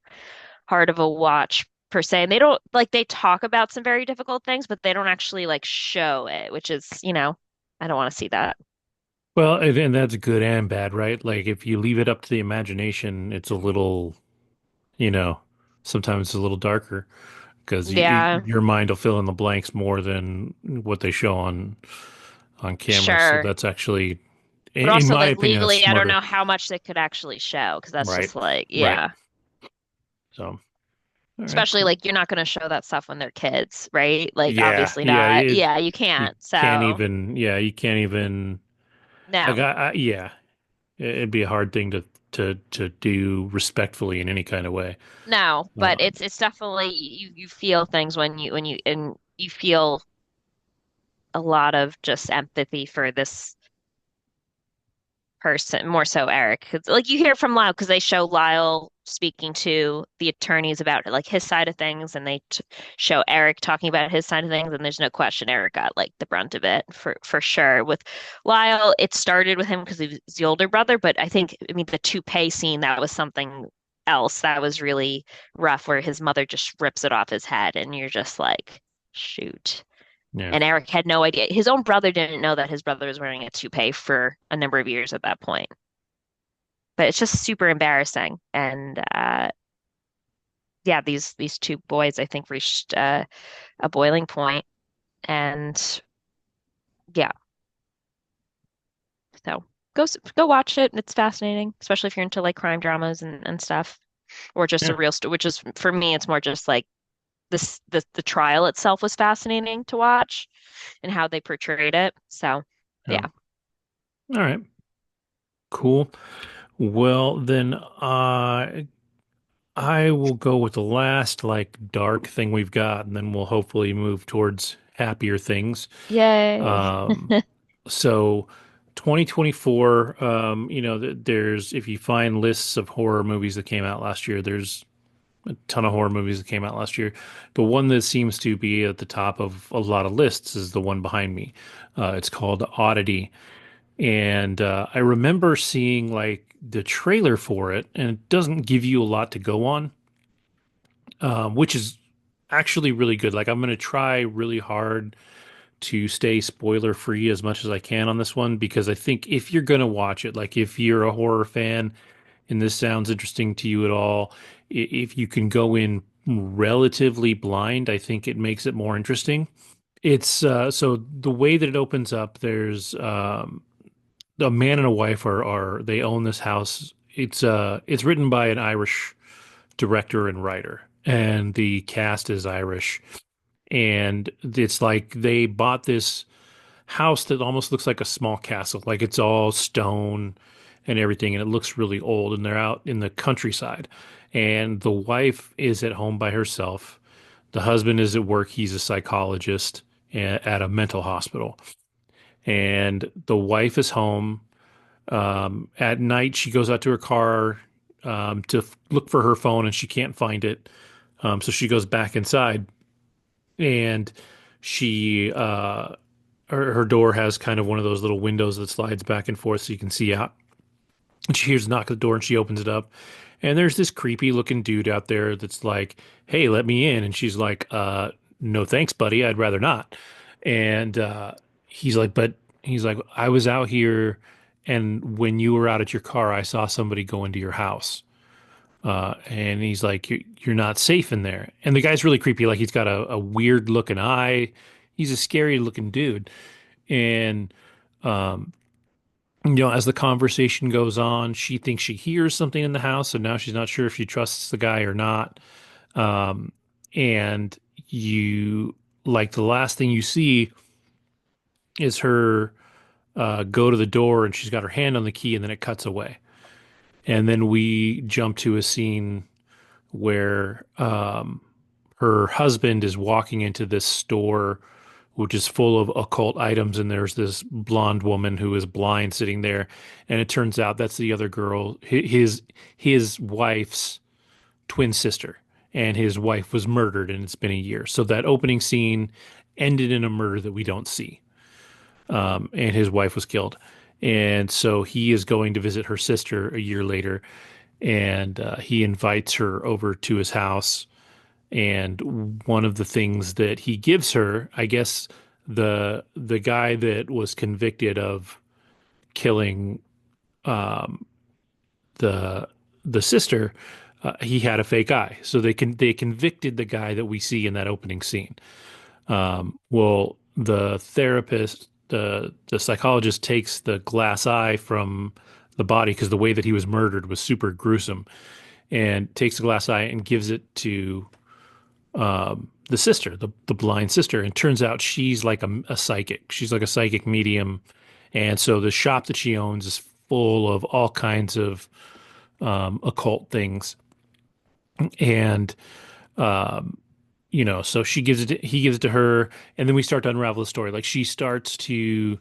hard of a watch per se. And they don't like they talk about some very difficult things, but they don't actually like show it, which is, I don't want to see that. Well, and that's good and bad, right? Like, if you leave it up to the imagination, it's a little, you know, sometimes it's a little darker because Yeah, your mind will fill in the blanks more than what they show on camera. So sure. that's actually, But in also my like opinion, that's legally, I don't smarter. know how much they could actually show because that's Right. just like, Right. yeah. So, all right, Especially cool. like you're not going to show that stuff when they're kids, right? Like Yeah. obviously Yeah. not. Yeah, you You can't. can't So, even, yeah, you can't even, like, no. yeah, it'd be a hard thing to do respectfully in any kind of way. No, but Um, it's definitely you feel things when you feel a lot of just empathy for this person, more so Eric. 'Cause, like you hear from Lyle because they show Lyle speaking to the attorneys about like his side of things, and they t show Eric talking about his side of things, and there's no question Eric got like the brunt of it for sure. With Lyle, it started with him because he was the older brother, but I mean the toupee scene that was something else that was really rough, where his mother just rips it off his head, and you're just like, shoot. yeah. And Eric had no idea. His own brother didn't know that his brother was wearing a toupee for a number of years at that point. But it's just super embarrassing. And yeah, these two boys, I think, reached a boiling point. And yeah, so go watch it. It's fascinating, especially if you're into like crime dramas and stuff, or just Yeah. a real story. Which is for me, it's more just like the trial itself was fascinating to watch and how they portrayed it. So, Yeah. yeah. All right. Cool. Well, then I will go with the last like dark thing we've got, and then we'll hopefully move towards happier things. Yay. Um, so 2024, there's if you find lists of horror movies that came out last year, there's a ton of horror movies that came out last year. The one that seems to be at the top of a lot of lists is the one behind me. It's called Oddity. And I remember seeing like the trailer for it, and it doesn't give you a lot to go on, which is actually really good. Like, I'm going to try really hard to stay spoiler free as much as I can on this one because I think if you're going to watch it, like if you're a horror fan and this sounds interesting to you at all, if you can go in relatively blind, I think it makes it more interesting. It's so the way that it opens up, there's a man and a wife are they own this house. It's written by an Irish director and writer, and the cast is Irish. And it's like they bought this house that almost looks like a small castle, like it's all stone and everything, and it looks really old. And they're out in the countryside, and the wife is at home by herself. The husband is at work. He's a psychologist at a mental hospital, and the wife is home. At night, she goes out to her car to look for her phone, and she can't find it. So she goes back inside, and she her door has kind of one of those little windows that slides back and forth so you can see out. And she hears a knock at the door, and she opens it up, and there's this creepy looking dude out there that's like, "Hey, let me in." And she's like, "No thanks, buddy. I'd rather not." And he's like, "But," he's like, "I was out here, and when you were out at your car, I saw somebody go into your house." And he's like, "You're not safe in there." And the guy's really creepy. Like, he's got a weird looking eye. He's a scary looking dude. And, um, as the conversation goes on, she thinks she hears something in the house. So now she's not sure if she trusts the guy or not. Um, and you, like, the last thing you see is her go to the door, and she's got her hand on the key, and then it cuts away. And then we jump to a scene where her husband is walking into this store, which is full of occult items, and there's this blonde woman who is blind sitting there, and it turns out that's the other girl, his wife's twin sister, and his wife was murdered, and it's been a year. So that opening scene ended in a murder that we don't see, and his wife was killed. And so he is going to visit her sister a year later, and he invites her over to his house. And one of the things that he gives her, I guess the guy that was convicted of killing um, the the sister, he had a fake eye, so they convicted the guy that we see in that opening scene. Well, the therapist, the psychologist takes the glass eye from the body because the way that he was murdered was super gruesome, and takes the glass eye and gives it to the sister, the blind sister. And turns out she's like a psychic. She's like a psychic medium. And so the shop that she owns is full of all kinds of occult things. And so he gives it to her, and then we start to unravel the story. Like, she starts to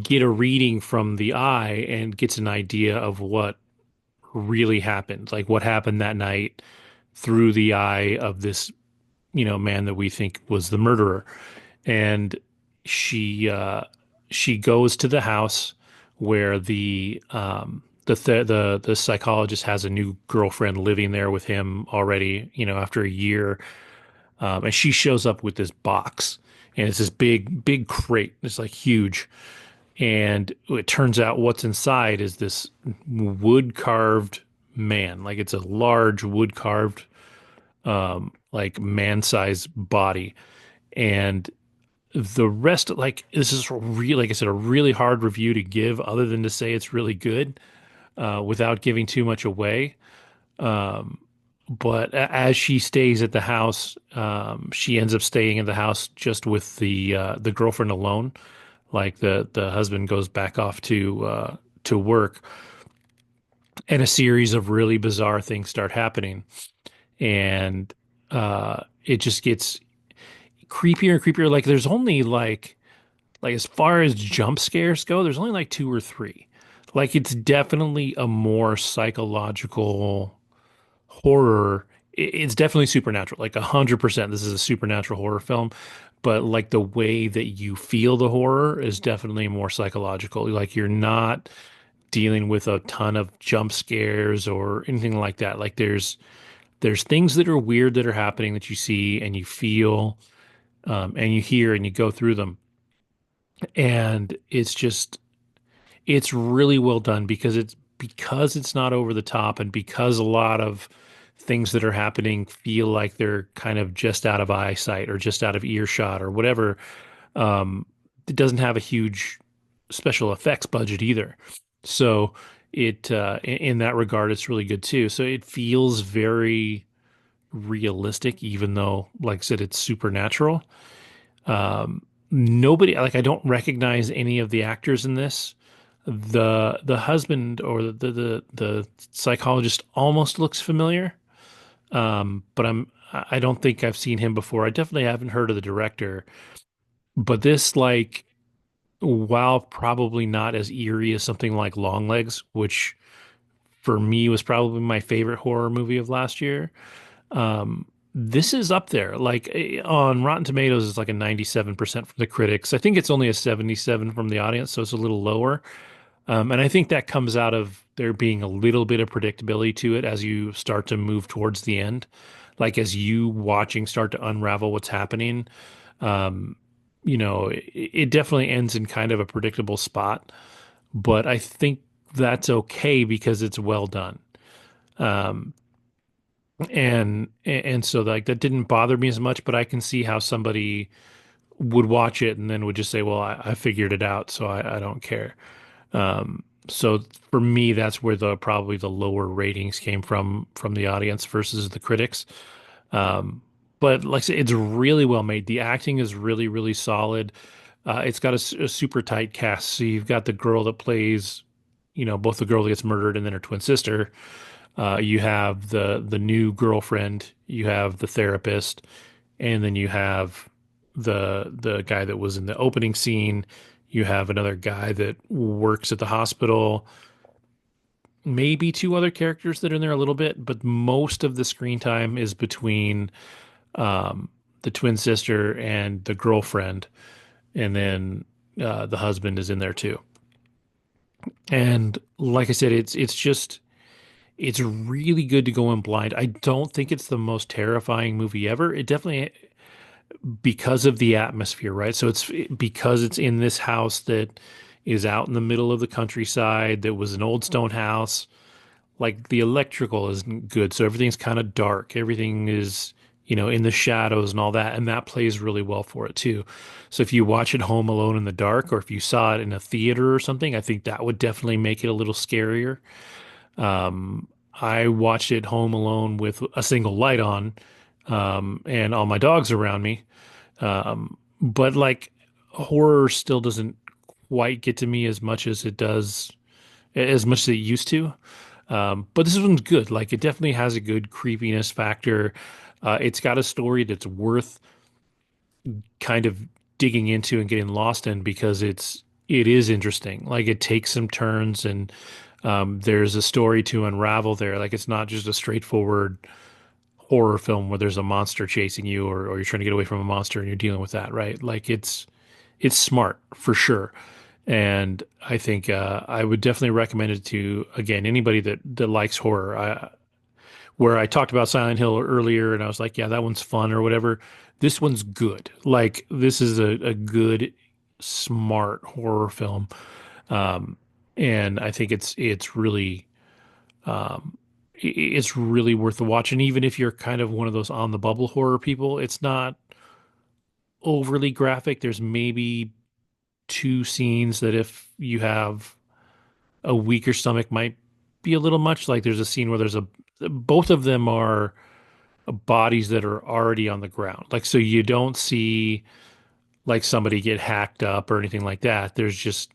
get a reading from the eye and gets an idea of what really happened, like what happened that night through the eye of this, man that we think was the murderer. And she she goes to the house where the psychologist has a new girlfriend living there with him already, after a year. And she shows up with this box, and it's this big crate. It's like huge. And it turns out what's inside is this wood carved man. Like, it's a large wood carved, like man-sized body. And the rest, like, this is really, like I said, a really hard review to give other than to say it's really good, without giving too much away. But as she stays at the house, she ends up staying in the house just with the girlfriend alone. Like the husband goes back off to work, and a series of really bizarre things start happening, and it just gets creepier and creepier. Like there's only like as far as jump scares go, there's only like two or three. Like it's definitely a more psychological horror. It's definitely supernatural, like 100%. This is a supernatural horror film, but like the way that you feel the horror is definitely more psychological. Like you're not dealing with a ton of jump scares or anything like that. Like there's things that are weird that are happening that you see and you feel, and you hear and you go through them, and it's really well done because it's not over the top and because a lot of things that are happening feel like they're kind of just out of eyesight or just out of earshot or whatever. Um, it doesn't have a huge special effects budget either. So in that regard, it's really good too. So it feels very realistic, even though, like I said, it's supernatural. Nobody, like I don't recognize any of the actors in this. The husband or the psychologist almost looks familiar, but I don't think I've seen him before. I definitely haven't heard of the director, but this like while probably not as eerie as something like Longlegs, which for me was probably my favorite horror movie of last year. This is up there. Like on Rotten Tomatoes, it's like a 97% from the critics. I think it's only a 77 from the audience, so it's a little lower. And I think that comes out of there being a little bit of predictability to it as you start to move towards the end. Like as you watching start to unravel what's happening, um, it definitely ends in kind of a predictable spot. But I think that's okay because it's well done. Um, and so like that didn't bother me as much, but I can see how somebody would watch it and then would just say, "Well, I figured it out, so I don't care." So for me, that's where the probably the lower ratings came from the audience versus the critics. Um, but like I said, it's really well made. The acting is really, really solid. It's got a super tight cast. So you've got the girl that plays, both the girl that gets murdered and then her twin sister. You have the new girlfriend, you have the therapist, and then you have the guy that was in the opening scene. You have another guy that works at the hospital, maybe two other characters that are in there a little bit, but most of the screen time is between um, the twin sister and the girlfriend, and then the husband is in there too. And like I said, it's really good to go in blind. I don't think it's the most terrifying movie ever. It definitely because of the atmosphere, right? So it's because it's in this house that is out in the middle of the countryside that was an old stone house. Like the electrical isn't good, so everything's kind of dark. Everything is, in the shadows and all that, and that plays really well for it too. So if you watch it home alone in the dark, or if you saw it in a theater or something, I think that would definitely make it a little scarier. I watched it home alone with a single light on, and all my dogs around me. But like horror still doesn't quite get to me as much as it does, as much as it used to. But this one's good. Like it definitely has a good creepiness factor. It's got a story that's worth kind of digging into and getting lost in because it is interesting. Like it takes some turns and there's a story to unravel there. Like it's not just a straightforward horror film where there's a monster chasing you or you're trying to get away from a monster and you're dealing with that, right? Like it's smart for sure. And I think I would definitely recommend it to again anybody that likes horror. Where I talked about Silent Hill earlier, and I was like, yeah, that one's fun or whatever. This one's good. Like this is a good, smart horror film, um, and I think it's really worth the watch. And even if you're kind of one of those on the bubble horror people, it's not overly graphic. There's maybe two scenes that if you have a weaker stomach might be a little much. Like there's a scene where there's both of them are bodies that are already on the ground. Like, so you don't see like somebody get hacked up or anything like that. There's just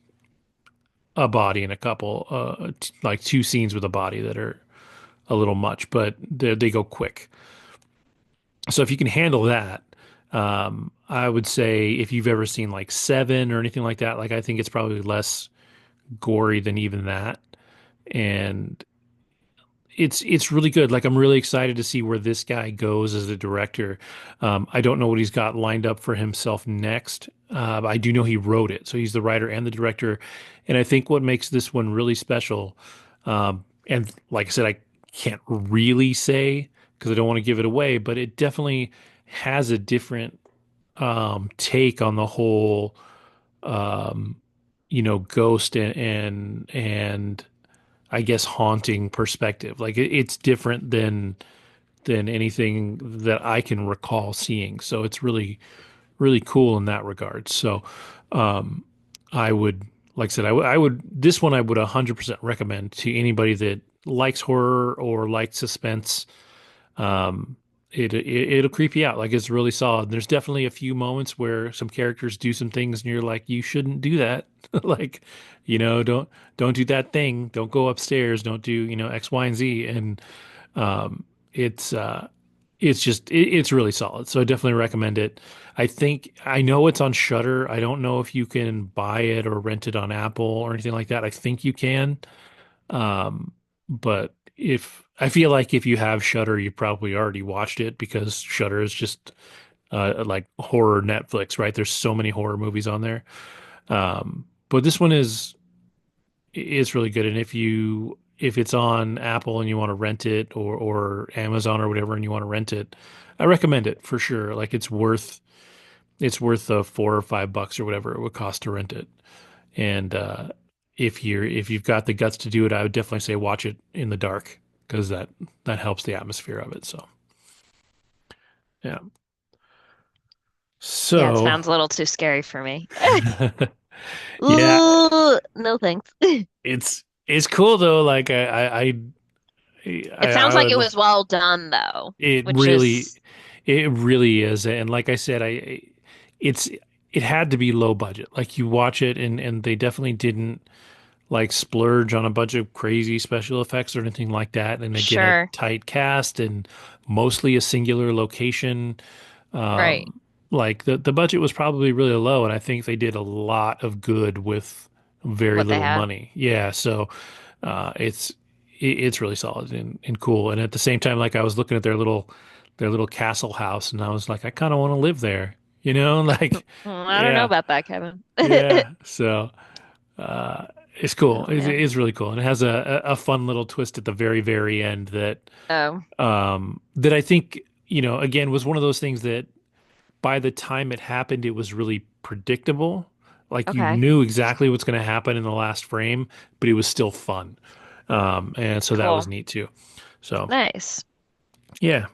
a body and a couple, like two scenes with a body that are a little much, but they go quick. So if you can handle that, I would say if you've ever seen like Seven or anything like that, like I think it's probably less gory than even that. And it's really good. Like I'm really excited to see where this guy goes as a director. I don't know what he's got lined up for himself next. But I do know he wrote it, so he's the writer and the director. And I think what makes this one really special, and like I said, I can't really say because I don't want to give it away, but it definitely has a different take on the whole, um, ghost and I guess haunting perspective. Like it's different than anything that I can recall seeing. So it's really cool in that regard. So um, I would, like I said, I would this one I would 100% recommend to anybody that likes horror or likes suspense. Um, it'll creep you out. Like it's really solid. There's definitely a few moments where some characters do some things and you're like, you shouldn't do that. Like, don't do that thing. Don't go upstairs. Don't do, X, Y, and Z. And um, it's it's really solid. So I definitely recommend it. I know it's on Shutter. I don't know if you can buy it or rent it on Apple or anything like that. I think you can. Um, but if I feel like if you have Shudder, you probably already watched it because Shudder is just like horror Netflix, right? There's so many horror movies on there. But this one is really good. And if it's on Apple and you want to rent it or Amazon or whatever and you want to rent it, I recommend it for sure. Like it's worth the $4 or $5 or whatever it would cost to rent it. And if you've got the guts to do it, I would definitely say watch it in the dark because that helps the atmosphere of it. So yeah. Yeah, it So sounds a little too scary for me. yeah, Ooh, no thanks. it's cool though. Like It sounds I like would it was well done though, it which really is it really is. And like I said, it's it had to be low budget. Like you watch it and they definitely didn't like splurge on a bunch of crazy special effects or anything like that. And again, a sure. tight cast and mostly a singular location. Right. Like the budget was probably really low, and I think they did a lot of good with very What they little had. money. Yeah, so it's really solid and cool. And at the same time, like I was looking at their little castle house, and I was like, I kind of want to live there, like I don't know yeah, about that, Kevin. yeah. So uh, it's cool. Oh It's, man. it's really cool, and it has a fun little twist at the very very end Oh, that I think again was one of those things that by the time it happened, it was really predictable. Like you okay. knew exactly what's going to happen in the last frame, but it was still fun. And so that was Cool. neat too. So Nice. yeah.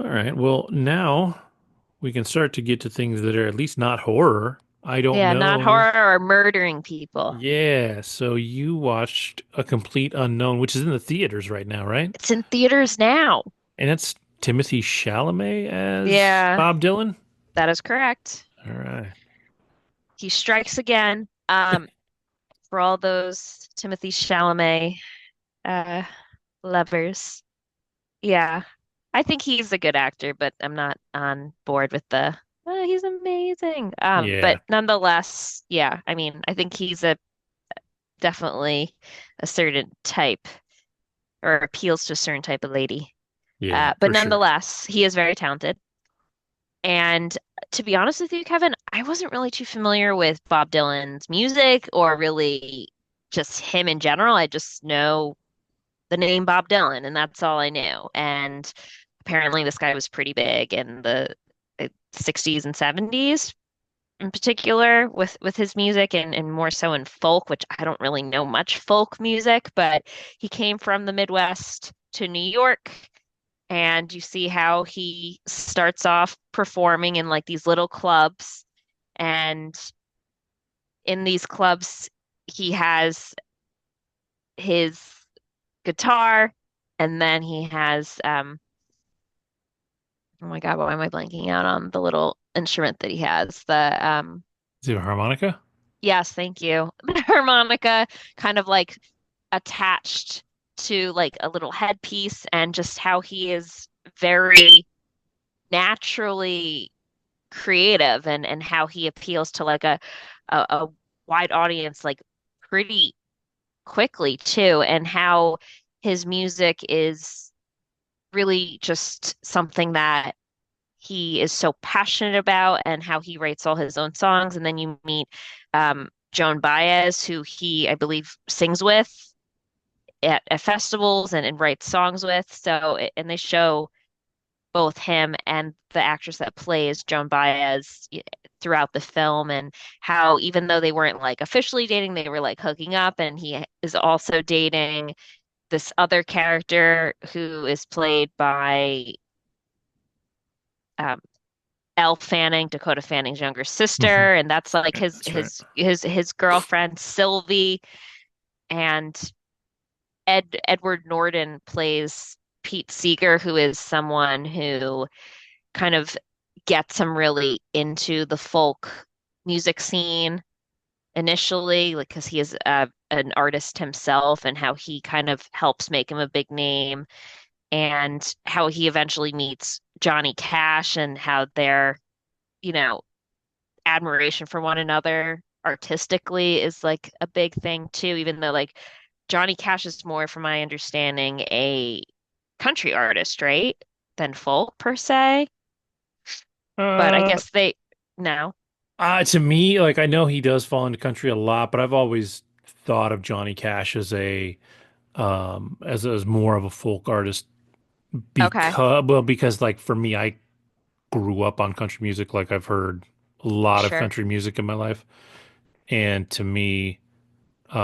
All right. Well, now we can start to get to things that are at least not horror. I don't Yeah, not know. horror or murdering people. Yeah. So you watched A Complete Unknown, which is in the theaters right now, right? It's in theaters now. And it's Timothy Chalamet as Yeah, Bob Dylan. that is correct. All right. He strikes again. For all those Timothy Chalamet uh lovers. Yeah. I think he's a good actor, but I'm not on board with the he's amazing. But Yeah. nonetheless, yeah, I mean, I think he's a definitely a certain type or appeals to a certain type of lady. Yeah, But for sure. nonetheless, he is very talented. And to be honest with you, Kevin, I wasn't really too familiar with Bob Dylan's music or really just him in general. I just know the name Bob Dylan, and that's all I knew. And apparently, this guy was pretty big in the 60s and 70s in particular with his music and more so in folk, which I don't really know much folk music, but he came from the Midwest to New York. And you see how he starts off performing in like these little clubs. And in these clubs, he has his guitar And then he has oh my God, why am I blanking out on the little instrument that he has? The Is it a harmonica? yes, thank you. The harmonica kind of like attached to like a little headpiece and just how he is very naturally creative and how he appeals to like a wide audience like pretty quickly too, and how his music is really just something that he is so passionate about and how he writes all his own songs. And then you meet Joan Baez, who he, I believe, sings with at festivals and writes songs with. So, and they show both him and the actress that plays Joan Baez throughout the film, and how even though they weren't like officially dating, they were like hooking up, and he is also dating this other character who is played by um, Elle Fanning, Dakota Fanning's younger Hmm. sister, and that's like Yeah, his that's right. his his his girlfriend Sylvie, and Edward Norton plays Pete Seeger, who is someone who kind of gets him really into the folk music scene initially, like because he is an artist himself, and how he kind of helps make him a big name, and how he eventually meets Johnny Cash, and how their, you know, admiration for one another artistically is like a big thing too, even though like Johnny Cash is more, from my understanding, a country artist, right? Than folk per se. But I Uh, guess they no. to me, like I know he does fall into country a lot, but I've always thought of Johnny Cash as as more of a folk artist Okay, because like for me, I grew up on country music. Like I've heard a lot of sure. country music in my life, and to me,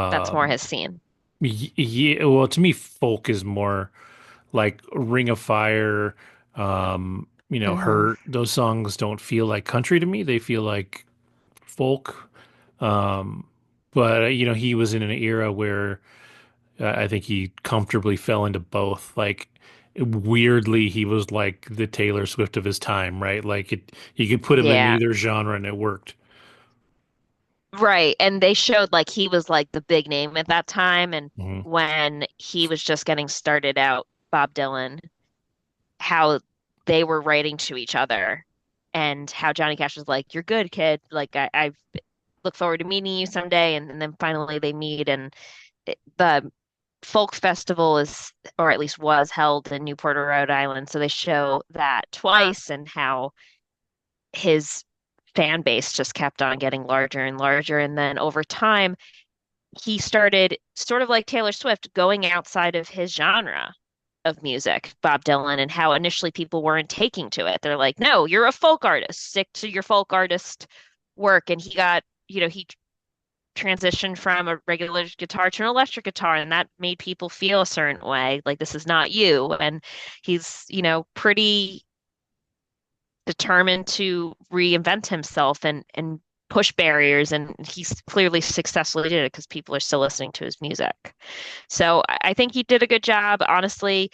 That's more um, his scene. yeah, well, to me, folk is more like Ring of Fire, Hmm. Hurt. Those songs don't feel like country to me. They feel like folk. Um, but he was in an era where I think he comfortably fell into both. Like weirdly, he was like the Taylor Swift of his time, right? Like you could put him in Yeah. either genre and it worked. Right. And they showed like he was like the big name at that time. And Mhm. when he was just getting started out, Bob Dylan, how they were writing to each other, and how Johnny Cash was like, "You're good, kid. Like I look forward to meeting you someday." And then finally they meet, and the folk festival is, or at least was, held in Newport, Rhode Island. So they show that twice, and how his fan base just kept on getting larger and larger. And then over time, he started sort of like Taylor Swift going outside of his genre of music, Bob Dylan, and how initially people weren't taking to it. They're like, no, you're a folk artist, stick to your folk artist work. And he got, he transitioned from a regular guitar to an electric guitar, and that made people feel a certain way, like this is not you. And he's, pretty determined to reinvent himself and push barriers, and he's clearly successfully did it because people are still listening to his music. So I think he did a good job. Honestly,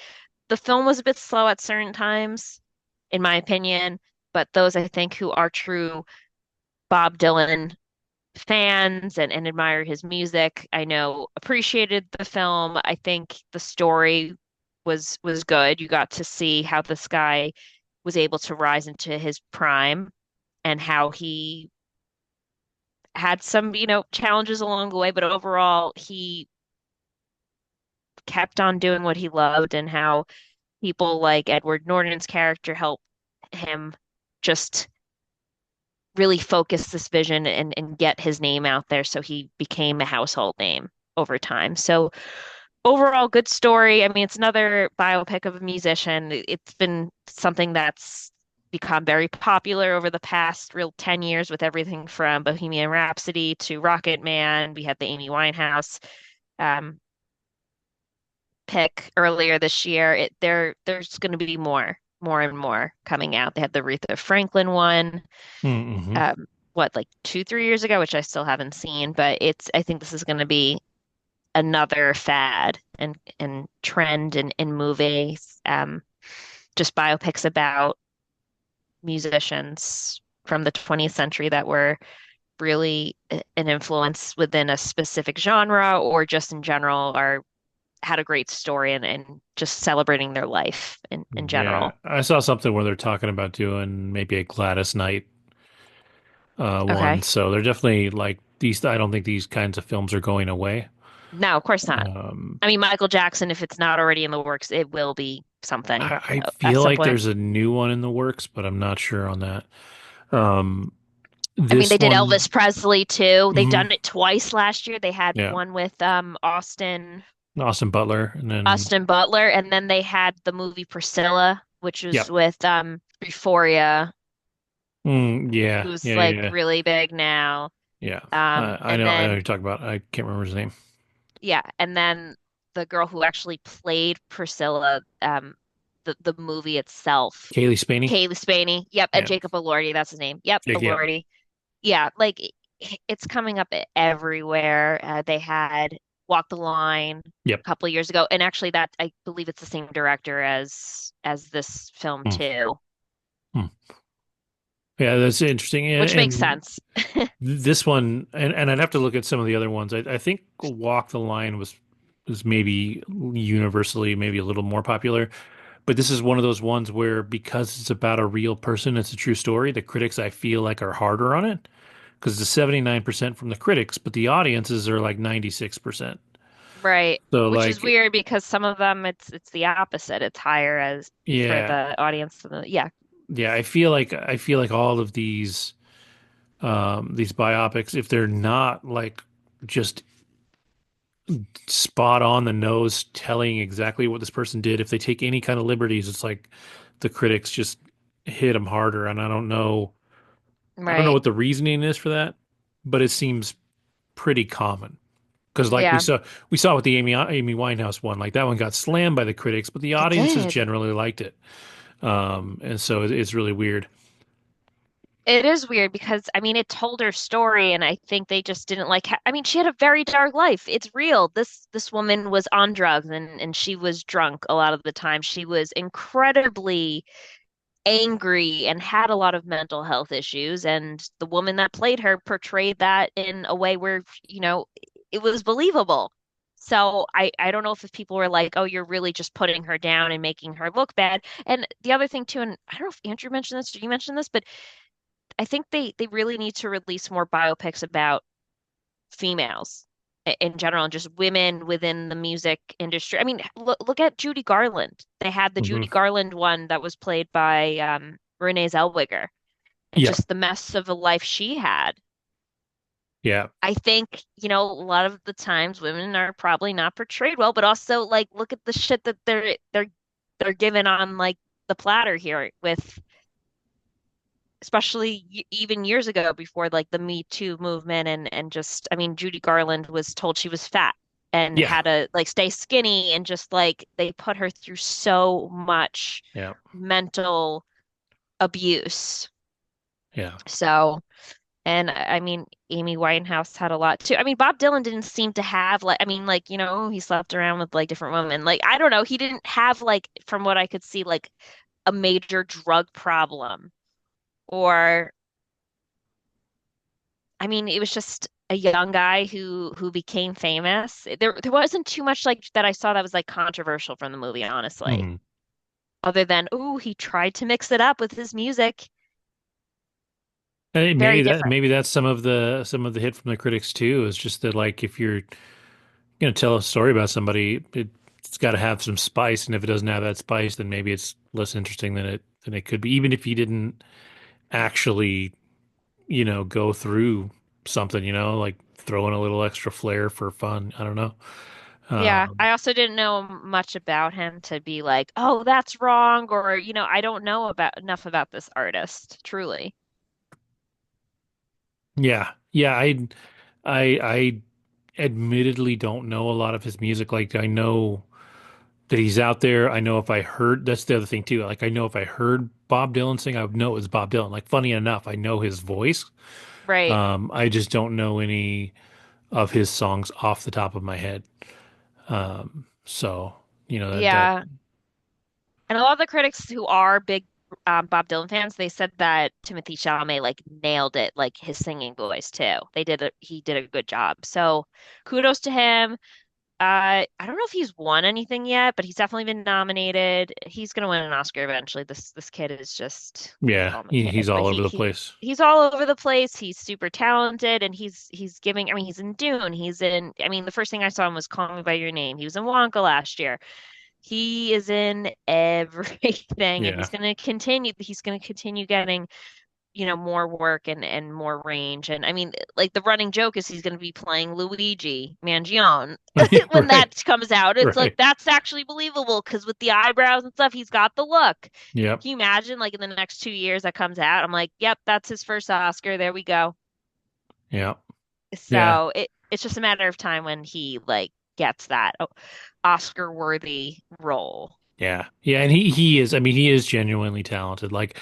the film was a bit slow at certain times, in my opinion, but those I think who are true Bob Dylan fans and admire his music, I know appreciated the film. I think the story was good. You got to see how this guy was able to rise into his prime, and how he had some, challenges along the way, but overall he kept on doing what he loved, and how people like Edward Norton's character helped him just really focus this vision and get his name out there, so he became a household name over time. So overall, good story. I mean, it's another biopic of a musician. It's been something that's become very popular over the past real 10 years, with everything from Bohemian Rhapsody to Rocket Man. We had the Amy Winehouse um, pick earlier this year. There's going to be more and more coming out. They had the Aretha Franklin one, Mm-hmm. what, like 2, 3 years ago, which I still haven't seen, but I think this is going to be another fad and trend in movies. Just biopics about musicians from the 20th century that were really an influence within a specific genre or just in general are had a great story and just celebrating their life in Yeah, general. I saw something where they're talking about doing maybe a Gladys Knight one. Okay. So they're definitely like these. I don't think these kinds of films are going away. No, of course not. Um, I mean, Michael Jackson, if it's not already in the works, it will be something I at feel some like point. there's a new one in the works, but I'm not sure on that. Um, I mean, this they did one, Elvis Presley too. They've mhm, done it twice last year. They had yeah, one with Austin Butler, and then Austin Butler, and then they had the movie Priscilla, which yeah, was with Euphoria, yeah, who's yeah, like yeah, really big now. yeah. And I know then you're talking about. I can't remember his name. yeah, and then the girl who actually played Priscilla, the movie itself, Kaylee Spaney. Kaylee Spaney. Yep, Yeah, Jacob Elordi, that's his name. Yep, Jake. Yeah, Elordi. Yeah, like it's coming up everywhere. They had Walk the Line yep. a couple of years ago, and actually that I believe it's the same director as this film Hmm, too, hmm. Yeah, that's interesting. which makes And sense. this one, and I'd have to look at some of the other ones. I think Walk the Line was maybe universally maybe a little more popular, but this is one of those ones where because it's about a real person, it's a true story. The critics I feel like are harder on it because it's 79% from the critics, but the audiences are like 96%. Right. So Which is like, weird because some of them it's the opposite. It's higher as for yeah, the audience than yeah. yeah. I feel like all of these biopics, if they're not like just spot on the nose telling exactly what this person did. If they take any kind of liberties, it's like the critics just hit them harder. And I don't know Right. what the reasoning is for that, but it seems pretty common. Because like Yeah. we saw with the Amy Winehouse one, like that one got slammed by the critics, but the It audiences did. generally liked it. And so it's really weird. It is weird because I mean it told her story and I think they just didn't like I mean she had a very dark life. It's real. This woman was on drugs and she was drunk a lot of the time. She was incredibly angry and had a lot of mental health issues and the woman that played her portrayed that in a way where, it was believable. So I don't know if people were like, "Oh, you're really just putting her down and making her look bad." And the other thing too, and I don't know if Andrew mentioned this, did you mention this? But I think they really need to release more biopics about females in general and just women within the music industry. I mean, look at Judy Garland. They had the Hmm. Judy Garland one that was played by Renee Zellweger and Yeah, just the mess of a life she had. yeah, I think, a lot of the times women are probably not portrayed well, but also like look at the shit that they're given on like the platter here with especially even years ago before like the Me Too movement and just I mean Judy Garland was told she was fat and yeah, had to like stay skinny and just like they put her through so much yeah, mental abuse. yeah, So, and I mean Amy Winehouse had a lot too. I mean Bob Dylan didn't seem to have like I mean like, he slept around with like different women. Like I don't know, he didn't have like from what I could see like a major drug problem or I mean, it was just a young guy who became famous. There wasn't too much like that I saw that was like controversial from the movie, honestly. hmm. Other than, oh, he tried to mix it up with his music. Hey, Very different. maybe that's some of the hit from the critics too. Is just that like if you're gonna tell a story about somebody, it's got to have some spice, and if it doesn't have that spice, then maybe it's less interesting than it could be. Even if you didn't actually, go through something, like throw in a little extra flair for fun. I don't know. Yeah, Um, I also didn't know much about him to be like, oh, that's wrong, or I don't know about enough about this artist, truly. yeah, yeah. I admittedly don't know a lot of his music. Like I know that he's out there. I know if I heard, that's the other thing too. Like I know if I heard Bob Dylan sing, I would know it was Bob Dylan. Like funny enough, I know his voice. Right. I just don't know any. of his songs off the top of my head. So, that Yeah. And a lot of the critics who are big Bob Dylan fans, they said that Timothy Chalamet like nailed it, like his singing voice too. He did a good job. So kudos to him. I don't know if he's won anything yet, but he's definitely been nominated. He's gonna win an Oscar eventually. This kid is just, I yeah, call him a kid, he's but all over the place. he's all over the place. He's super talented, and he's giving. I mean, he's in Dune. He's in. I mean, the first thing I saw him was Call Me by Your Name. He was in Wonka last year. He is in everything, and Yeah. He's gonna continue getting, more work and more range. And I mean, like the running joke is he's going to be playing Luigi Mangione when Right. that comes out. It's like Right. that's actually believable because with the eyebrows and stuff, he's got the look. Yep. Can you imagine, like in the next 2 years that comes out? I'm like, yep, that's his first Oscar. There we go. Yeah. Yeah. So it's just a matter of time when he like gets that Oscar worthy role Yeah. Yeah. And he is, I mean, he is genuinely talented. Like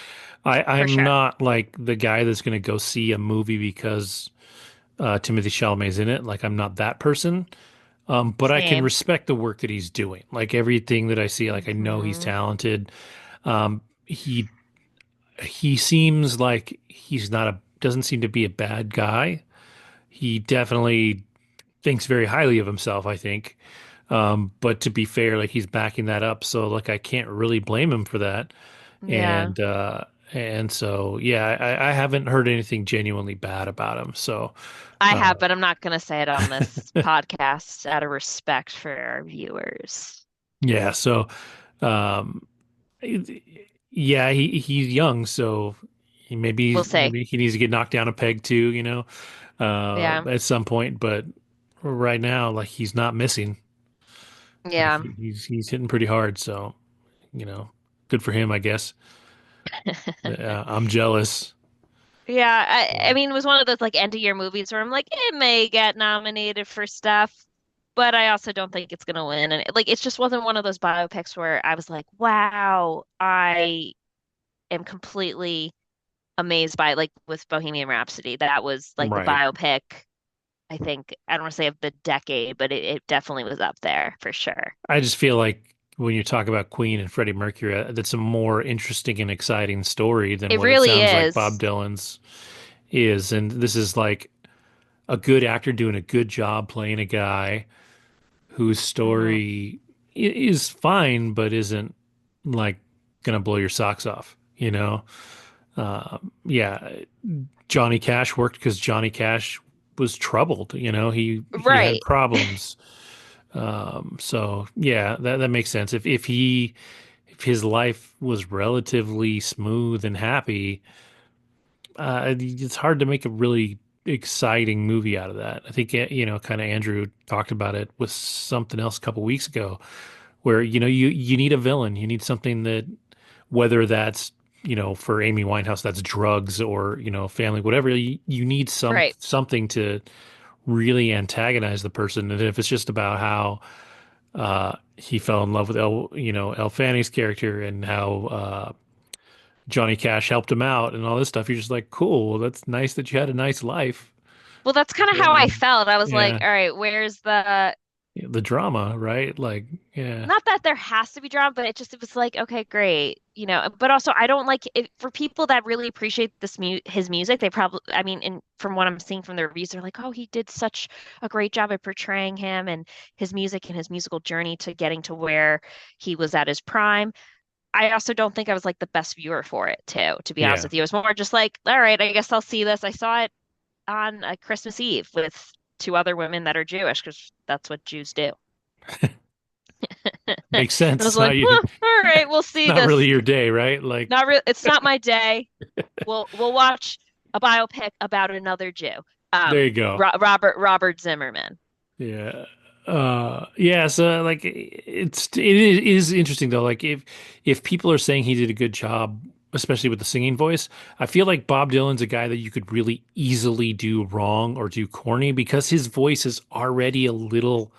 for I'm sure. not like the guy that's going to go see a movie because Timothy Chalamet's in it. Like I'm not that person. But I can Same. respect the work that he's doing. Like everything that I see, like I know he's Hmm. talented. Um, he he seems like he's not a doesn't seem to be a bad guy. He definitely thinks very highly of himself, I think. But to be fair, like he's backing that up, so like I can't really blame him for that. Yeah. And and so yeah, I haven't heard anything genuinely bad about him. So I uh, have, but I'm not going to say it on this podcast out of respect for our viewers. yeah, so um, yeah, he's young, so We'll say, maybe he needs to get knocked down a peg too, yeah, at some point. But right now, like he's not missing. Like yeah. he's hitting pretty hard, so good for him, I guess. I'm jealous. Yeah, I mean, it was one of those like end of year movies where I'm like, it may get nominated for stuff, but I also don't think it's gonna win. And like, it just wasn't one of those biopics where I was like, wow, I am completely amazed by it. Like with Bohemian Rhapsody. That was like the Right. biopic, I think, I don't want to say of the decade, but it definitely was up there for sure. I just feel like when you talk about Queen and Freddie Mercury, that's a more interesting and exciting story than It what it really sounds like Bob is. Dylan's is. And this is like a good actor doing a good job playing a guy whose Hmm. story is fine, but isn't like gonna blow your socks off, you know? Yeah, Johnny Cash worked because Johnny Cash was troubled, he had Right. problems. So yeah, that makes sense. If his life was relatively smooth and happy, it's hard to make a really exciting movie out of that. I think kind of Andrew talked about it with something else a couple weeks ago, where you need a villain, you need something that whether that's for Amy Winehouse that's drugs or family, whatever. You need Right. something to really antagonize the person, and if it's just about how he fell in love with Elle Fanny's character and how Johnny Cash helped him out and all this stuff. You're just like, cool. Well, that's nice that you had a nice life. Well, that's kind of how I Um, felt. I was like, yeah, all right, where's the the drama, right? Like, yeah, not that there has to be drama, but it was like, okay, great, but also I don't like it for people that really appreciate this mu his music, they probably, I mean, and from what I'm seeing from the reviews, they're like, oh, he did such a great job at portraying him and his music and his musical journey to getting to where he was at his prime. I also don't think I was like the best viewer for it too, to be honest yeah. with you. It was more just like, all right, I guess I'll see this. I saw it on Christmas Eve with two other women that are Jewish because that's what Jews do. And Makes I sense. was It's like, all right, we'll see not really this. your day, right? Like, Not real. It's not my day. We'll watch a biopic about another Jew. there you go. Robert Zimmerman. Yeah. Yeah, so like it is interesting though. Like if people are saying he did a good job, especially with the singing voice, I feel like Bob Dylan's a guy that you could really easily do wrong or do corny because his voice is already a little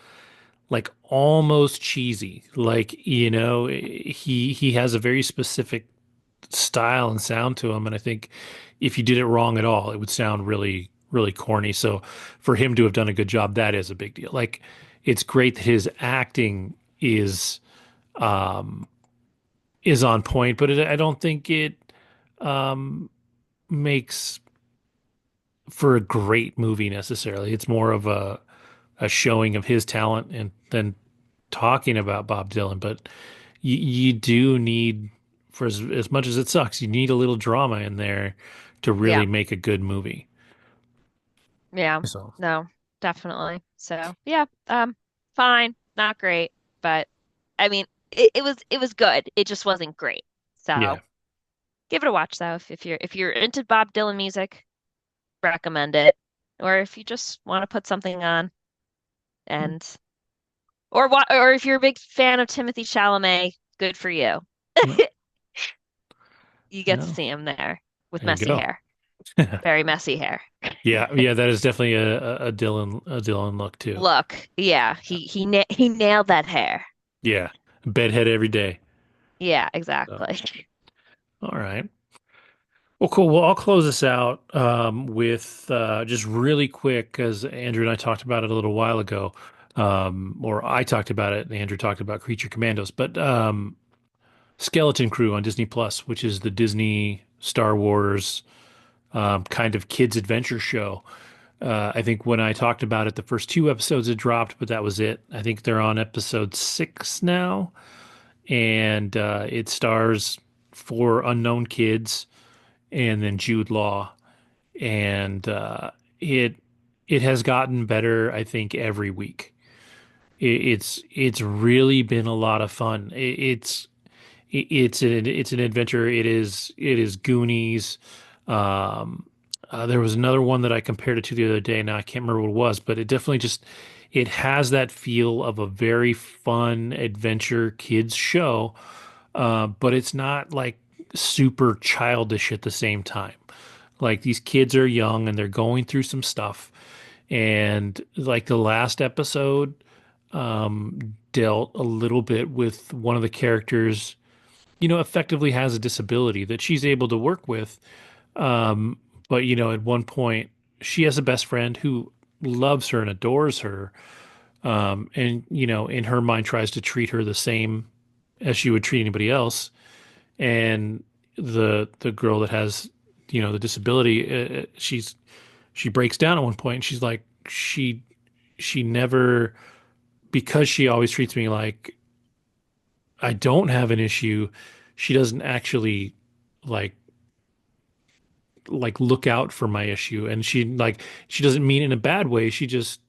like almost cheesy. Like, he has a very specific style and sound to him, and I think if you did it wrong at all, it would sound really really corny. So for him to have done a good job, that is a big deal. Like it's great that his acting um is on point, but I don't think it um makes for a great movie necessarily. It's more of a showing of his talent and then talking about Bob Dylan. But you do need, for as much as it sucks, you need a little drama in there to Yeah. really make a good movie. Yeah. So No, definitely. So yeah, fine, not great, but I mean it was good. It just wasn't great. yeah. So give it a watch though if you're into Bob Dylan music, recommend it. Or if you just want to put something on and or if you're a big fan of Timothy Chalamet, good for you. No, You get to no. see him there with There you messy go. hair. Very messy hair. Yeah, yeah, that is definitely a Dylan look too. Look, yeah, he nailed that hair. Yeah. Bedhead every day. Yeah, So, exactly. all right. Well, cool. Well, I'll close this out with just really quick because Andrew and I talked about it a little while ago, or I talked about it and Andrew talked about Creature Commandos, but Skeleton Crew on Disney Plus, which is the Disney Star Wars kind of kids adventure show. I think when I talked about it, the first two episodes had dropped, but that was it. I think they're on episode 6 now, and it stars four unknown kids and then Jude Law, and it it has gotten better, I think, every week. It's really been a lot of fun. It's an adventure. It is Goonies. Um, there was another one that I compared it to the other day. Now I can't remember what it was, but it definitely just it has that feel of a very fun adventure kids show, but it's not like super childish at the same time. Like these kids are young and they're going through some stuff, and like the last episode dealt a little bit with one of the characters, effectively has a disability that she's able to work with. Um, but at one point, she has a best friend who loves her and adores her, and in her mind, tries to treat her the same as she would treat anybody else. And the girl that has, the disability, she breaks down at one point. And she's like, she never, because she always treats me like I don't have an issue. She doesn't actually like look out for my issue, and she doesn't mean it in a bad way. She's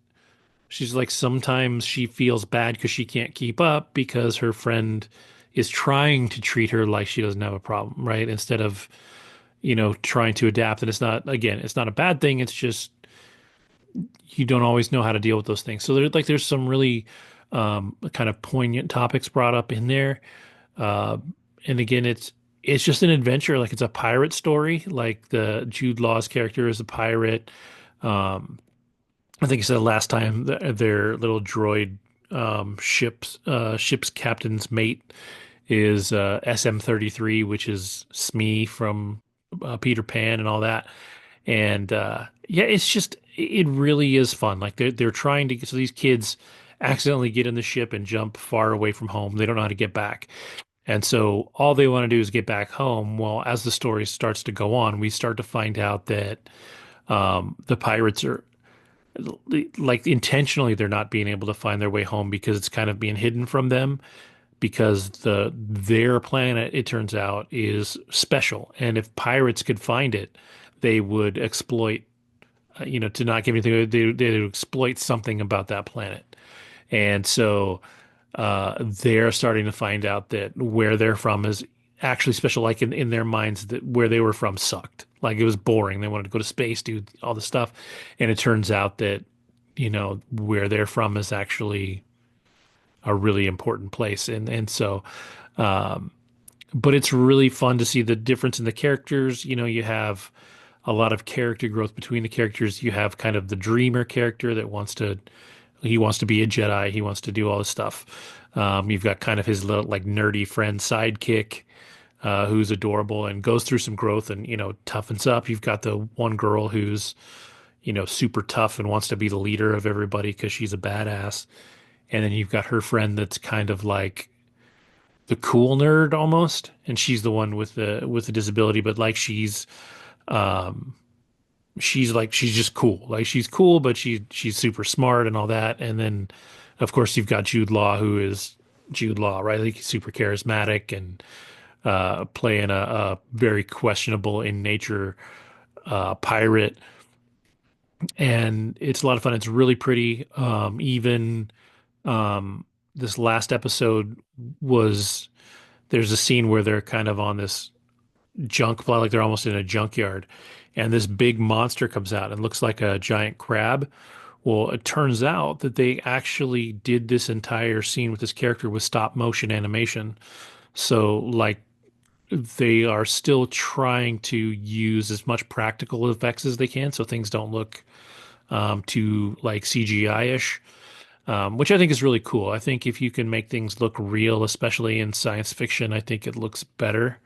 like sometimes she feels bad because she can't keep up because her friend is trying to treat her like she doesn't have a problem, right? Instead of trying to adapt. And it's not a bad thing. It's just you don't always know how to deal with those things. So there's some really kind of poignant topics brought up in there. Uh, and again, it's just an adventure. Like it's a pirate story. Like the Jude Law's character is a pirate. Um, I think you said last time that their little droid ship's captain's mate is SM-33, which is Smee from Peter Pan and all that. And yeah, it really is fun. Like they're trying to get, so these kids accidentally get in the ship and jump far away from home. They don't know how to get back. And so all they want to do is get back home. Well, as the story starts to go on, we start to find out that the pirates are like intentionally they're not being able to find their way home because it's kind of being hidden from them because their planet, it turns out, is special. And if pirates could find it, they would exploit, to not give anything, they would exploit something about that planet. And so they're starting to find out that where they're from is actually special. Like in their minds, that where they were from sucked. Like it was boring. They wanted to go to space, do all this stuff. And it turns out that, where they're from is actually a really important place. And so, um, but it's really fun to see the difference in the characters. You have a lot of character growth between the characters. You have kind of the dreamer character that he wants to be a Jedi. He wants to do all this stuff. You've got kind of his little like nerdy friend sidekick, who's adorable and goes through some growth and, toughens up. You've got the one girl who's, super tough and wants to be the leader of everybody because she's a badass. And then you've got her friend that's kind of like the cool nerd almost, and she's the one with the disability, but like um she's just cool. Like she's cool, but she's super smart and all that. And then of course you've got Jude Law, who is Jude Law, right? Like he's super charismatic and playing a very questionable in nature pirate. And it's a lot of fun. It's really pretty. Even this last episode was there's a scene where they're kind of on this junk plot, like they're almost in a junkyard, and this big monster comes out and looks like a giant crab. Well, it turns out that they actually did this entire scene with this character with stop motion animation. So, like, they are still trying to use as much practical effects as they can, so things don't look too like CGI-ish, which I think is really cool. I think if you can make things look real, especially in science fiction, I think it looks better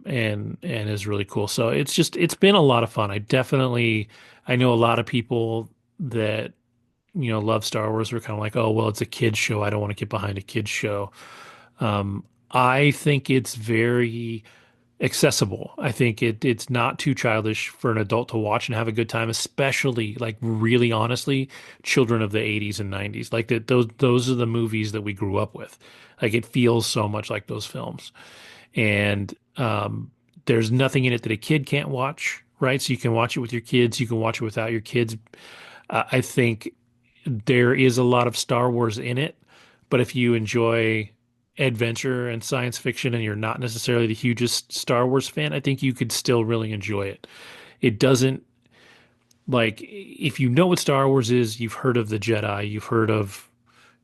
and is really cool. So it's been a lot of fun. I know a lot of people that love Star Wars are kind of like, oh well, it's a kids show. I don't want to get behind a kids show. Um, I think it's very accessible. I think it's not too childish for an adult to watch and have a good time, especially like really honestly, children of the 80s and 90s. Like that those are the movies that we grew up with. Like it feels so much like those films. And there's nothing in it that a kid can't watch, right? So you can watch it with your kids, you can watch it without your kids. I think there is a lot of Star Wars in it, but if you enjoy adventure and science fiction and you're not necessarily the hugest Star Wars fan, I think you could still really enjoy it. It doesn't like if you know what Star Wars is, you've heard of the Jedi, you've heard of,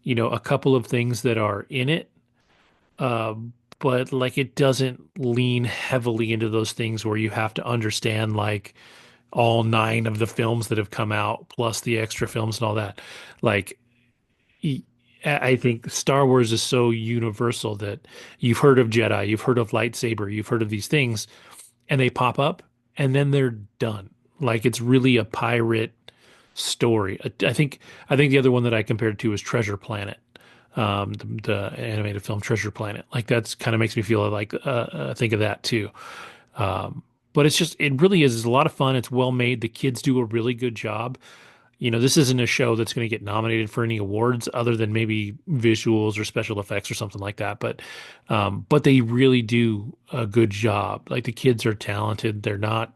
a couple of things that are in it, uh, but like it doesn't lean heavily into those things where you have to understand like all nine of the films that have come out plus the extra films and all that. Like I think Star Wars is so universal that you've heard of Jedi, you've heard of lightsaber, you've heard of these things, and they pop up and then they're done. Like it's really a pirate story. I think the other one that I compared to is Treasure Planet, the animated film Treasure Planet. Like that's kind of makes me feel like think of that too. Um, but it really is. It's a lot of fun. It's well made. The kids do a really good job. This isn't a show that's going to get nominated for any awards other than maybe visuals or special effects or something like that. But they really do a good job. Like the kids are talented. They're not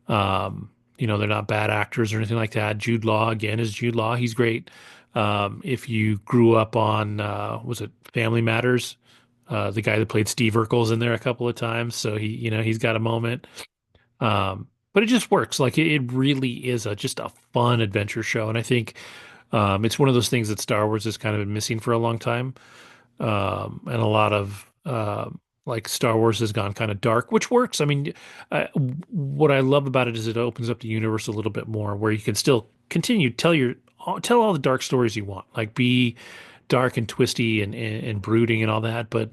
bad actors or anything like that. Jude Law again is Jude Law. He's great. If you grew up on, was it Family Matters? The guy that played Steve Urkel's in there a couple of times, so he's got a moment. But it just works. Like it really is just a fun adventure show, and I think it's one of those things that Star Wars has kind of been missing for a long time. And a lot of like Star Wars has gone kind of dark, which works. I mean, what I love about it is it opens up the universe a little bit more, where you can still continue tell all the dark stories you want, like be dark and twisty and brooding and all that, but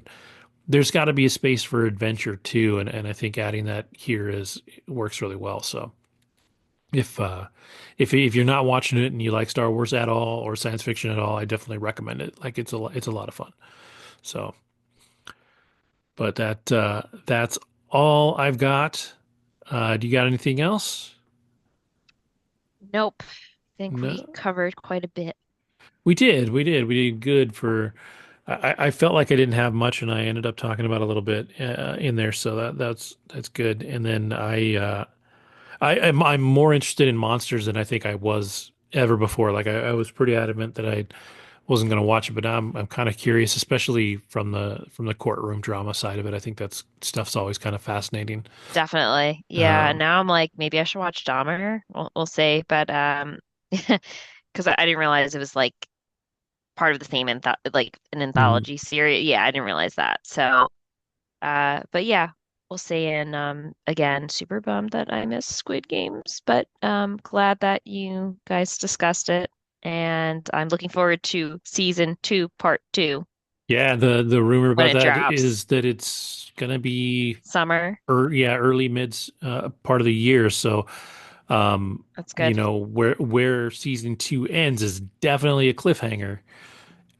there's got to be a space for adventure too, and I think adding that here is works really well. So if if you're not watching it and you like Star Wars at all or science fiction at all, I definitely recommend it. Like it's a lot of fun. So, but that's all I've got. Do you got anything else? Nope. I think we No, covered quite a bit. we did good for. I felt like I didn't have much, and I ended up talking about a little bit in there, so that's good. And then I'm more interested in monsters than I think I was ever before. Like I was pretty adamant that I wasn't going to watch it, but now I'm kind of curious, especially from the courtroom drama side of it. I think that's stuff's always kind of fascinating. Definitely. Yeah. Um, Now I'm like, maybe I should watch Dahmer. We'll see. But because I didn't realize it was like part of the same like an mhm. anthology series. Yeah, I didn't realize that. So, but yeah, we'll see. And again, super bummed that I missed Squid Games, but glad that you guys discussed it. And I'm looking forward to season two, part two, Yeah, the rumor when about it that drops. is that it's gonna be Summer. early mids part of the year. So That's good. Where season two ends is definitely a cliffhanger.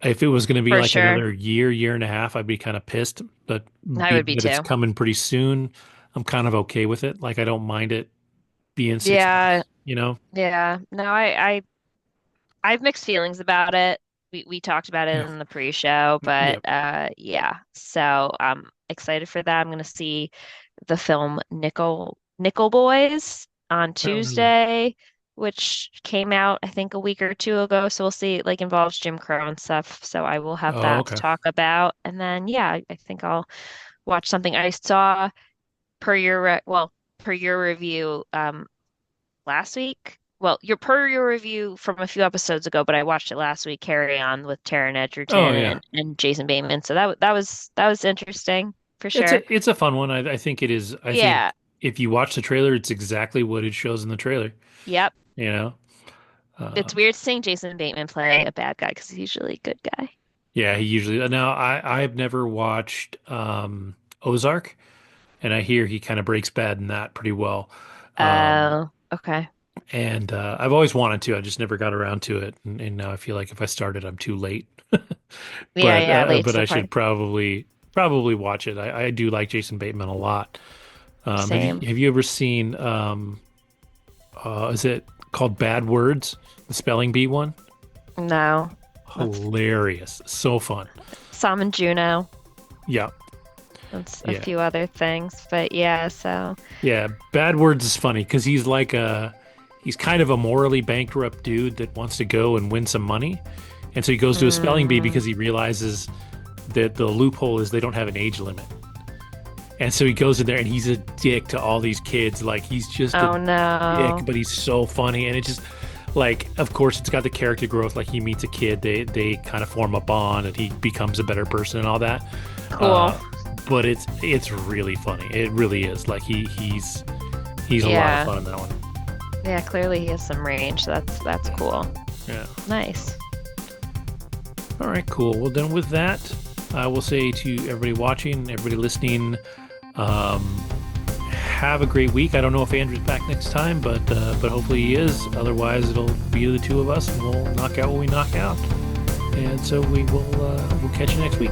If it was going to be For like sure. another year and a half, I'd be kind of pissed. But I would being be that it's too. coming pretty soon, I'm kind of okay with it. Like I don't mind it being 6 months, Yeah, you know? yeah. No, I have mixed feelings about it. We talked about it Yeah. in the pre-show, but Yep. yeah. So I'm excited for that. I'm gonna see the film Nickel Boys on I don't know that. Tuesday, which came out I think a week or two ago. So we'll see. It like involves Jim Crow and stuff. So I will have Oh, that to okay. talk about. And then yeah, I think I'll watch something I saw per your per your review last week. Well, your review from a few episodes ago, but I watched it last week. Carry On with Taron Oh, Egerton yeah. and Jason Bateman. So that was interesting for It's sure. a fun one. I think it is. I think Yeah. if you watch the trailer, it's exactly what it shows in the trailer, Yep. you know? It's Um, weird seeing Jason Bateman play a bad guy because he's usually a good guy. yeah, he usually now I've never watched Ozark, and I hear he kind of breaks bad in that pretty well. Um, Oh, okay. and I've always wanted to. I just never got around to it, and now I feel like if I started, I'm too late. Yeah, yeah, late to But the I should party. probably watch it. I do like Jason Bateman a lot. Same. Have you ever seen is it called Bad Words? The spelling bee one? No, that's Hilarious. So fun. Sam and Juno. Yeah. That's a Yeah. few other things, but yeah, so Yeah. Bad Words is funny because he's kind of a morally bankrupt dude that wants to go and win some money. And so he goes to a spelling bee mm, because he realizes that the loophole is they don't have an age limit. And so he goes in there and he's a dick to all these kids. Like he's just a oh dick, no. but he's so funny. And it just like, of course, it's got the character growth. Like he meets a kid, they kind of form a bond, and he becomes a better person and all that. Cool. Uh, but it's really funny. It really is. Like he's a lot of Yeah. fun in that one. Yeah, clearly he has some range. So that's cool. Yeah. Nice. All right, cool. Well, then with that, I will say to everybody watching, everybody listening, um, have a great week. I don't know if Andrew's back next time, but hopefully he is. Otherwise, it'll be the two of us, and we'll knock out what we knock out. And so we'll catch you next week.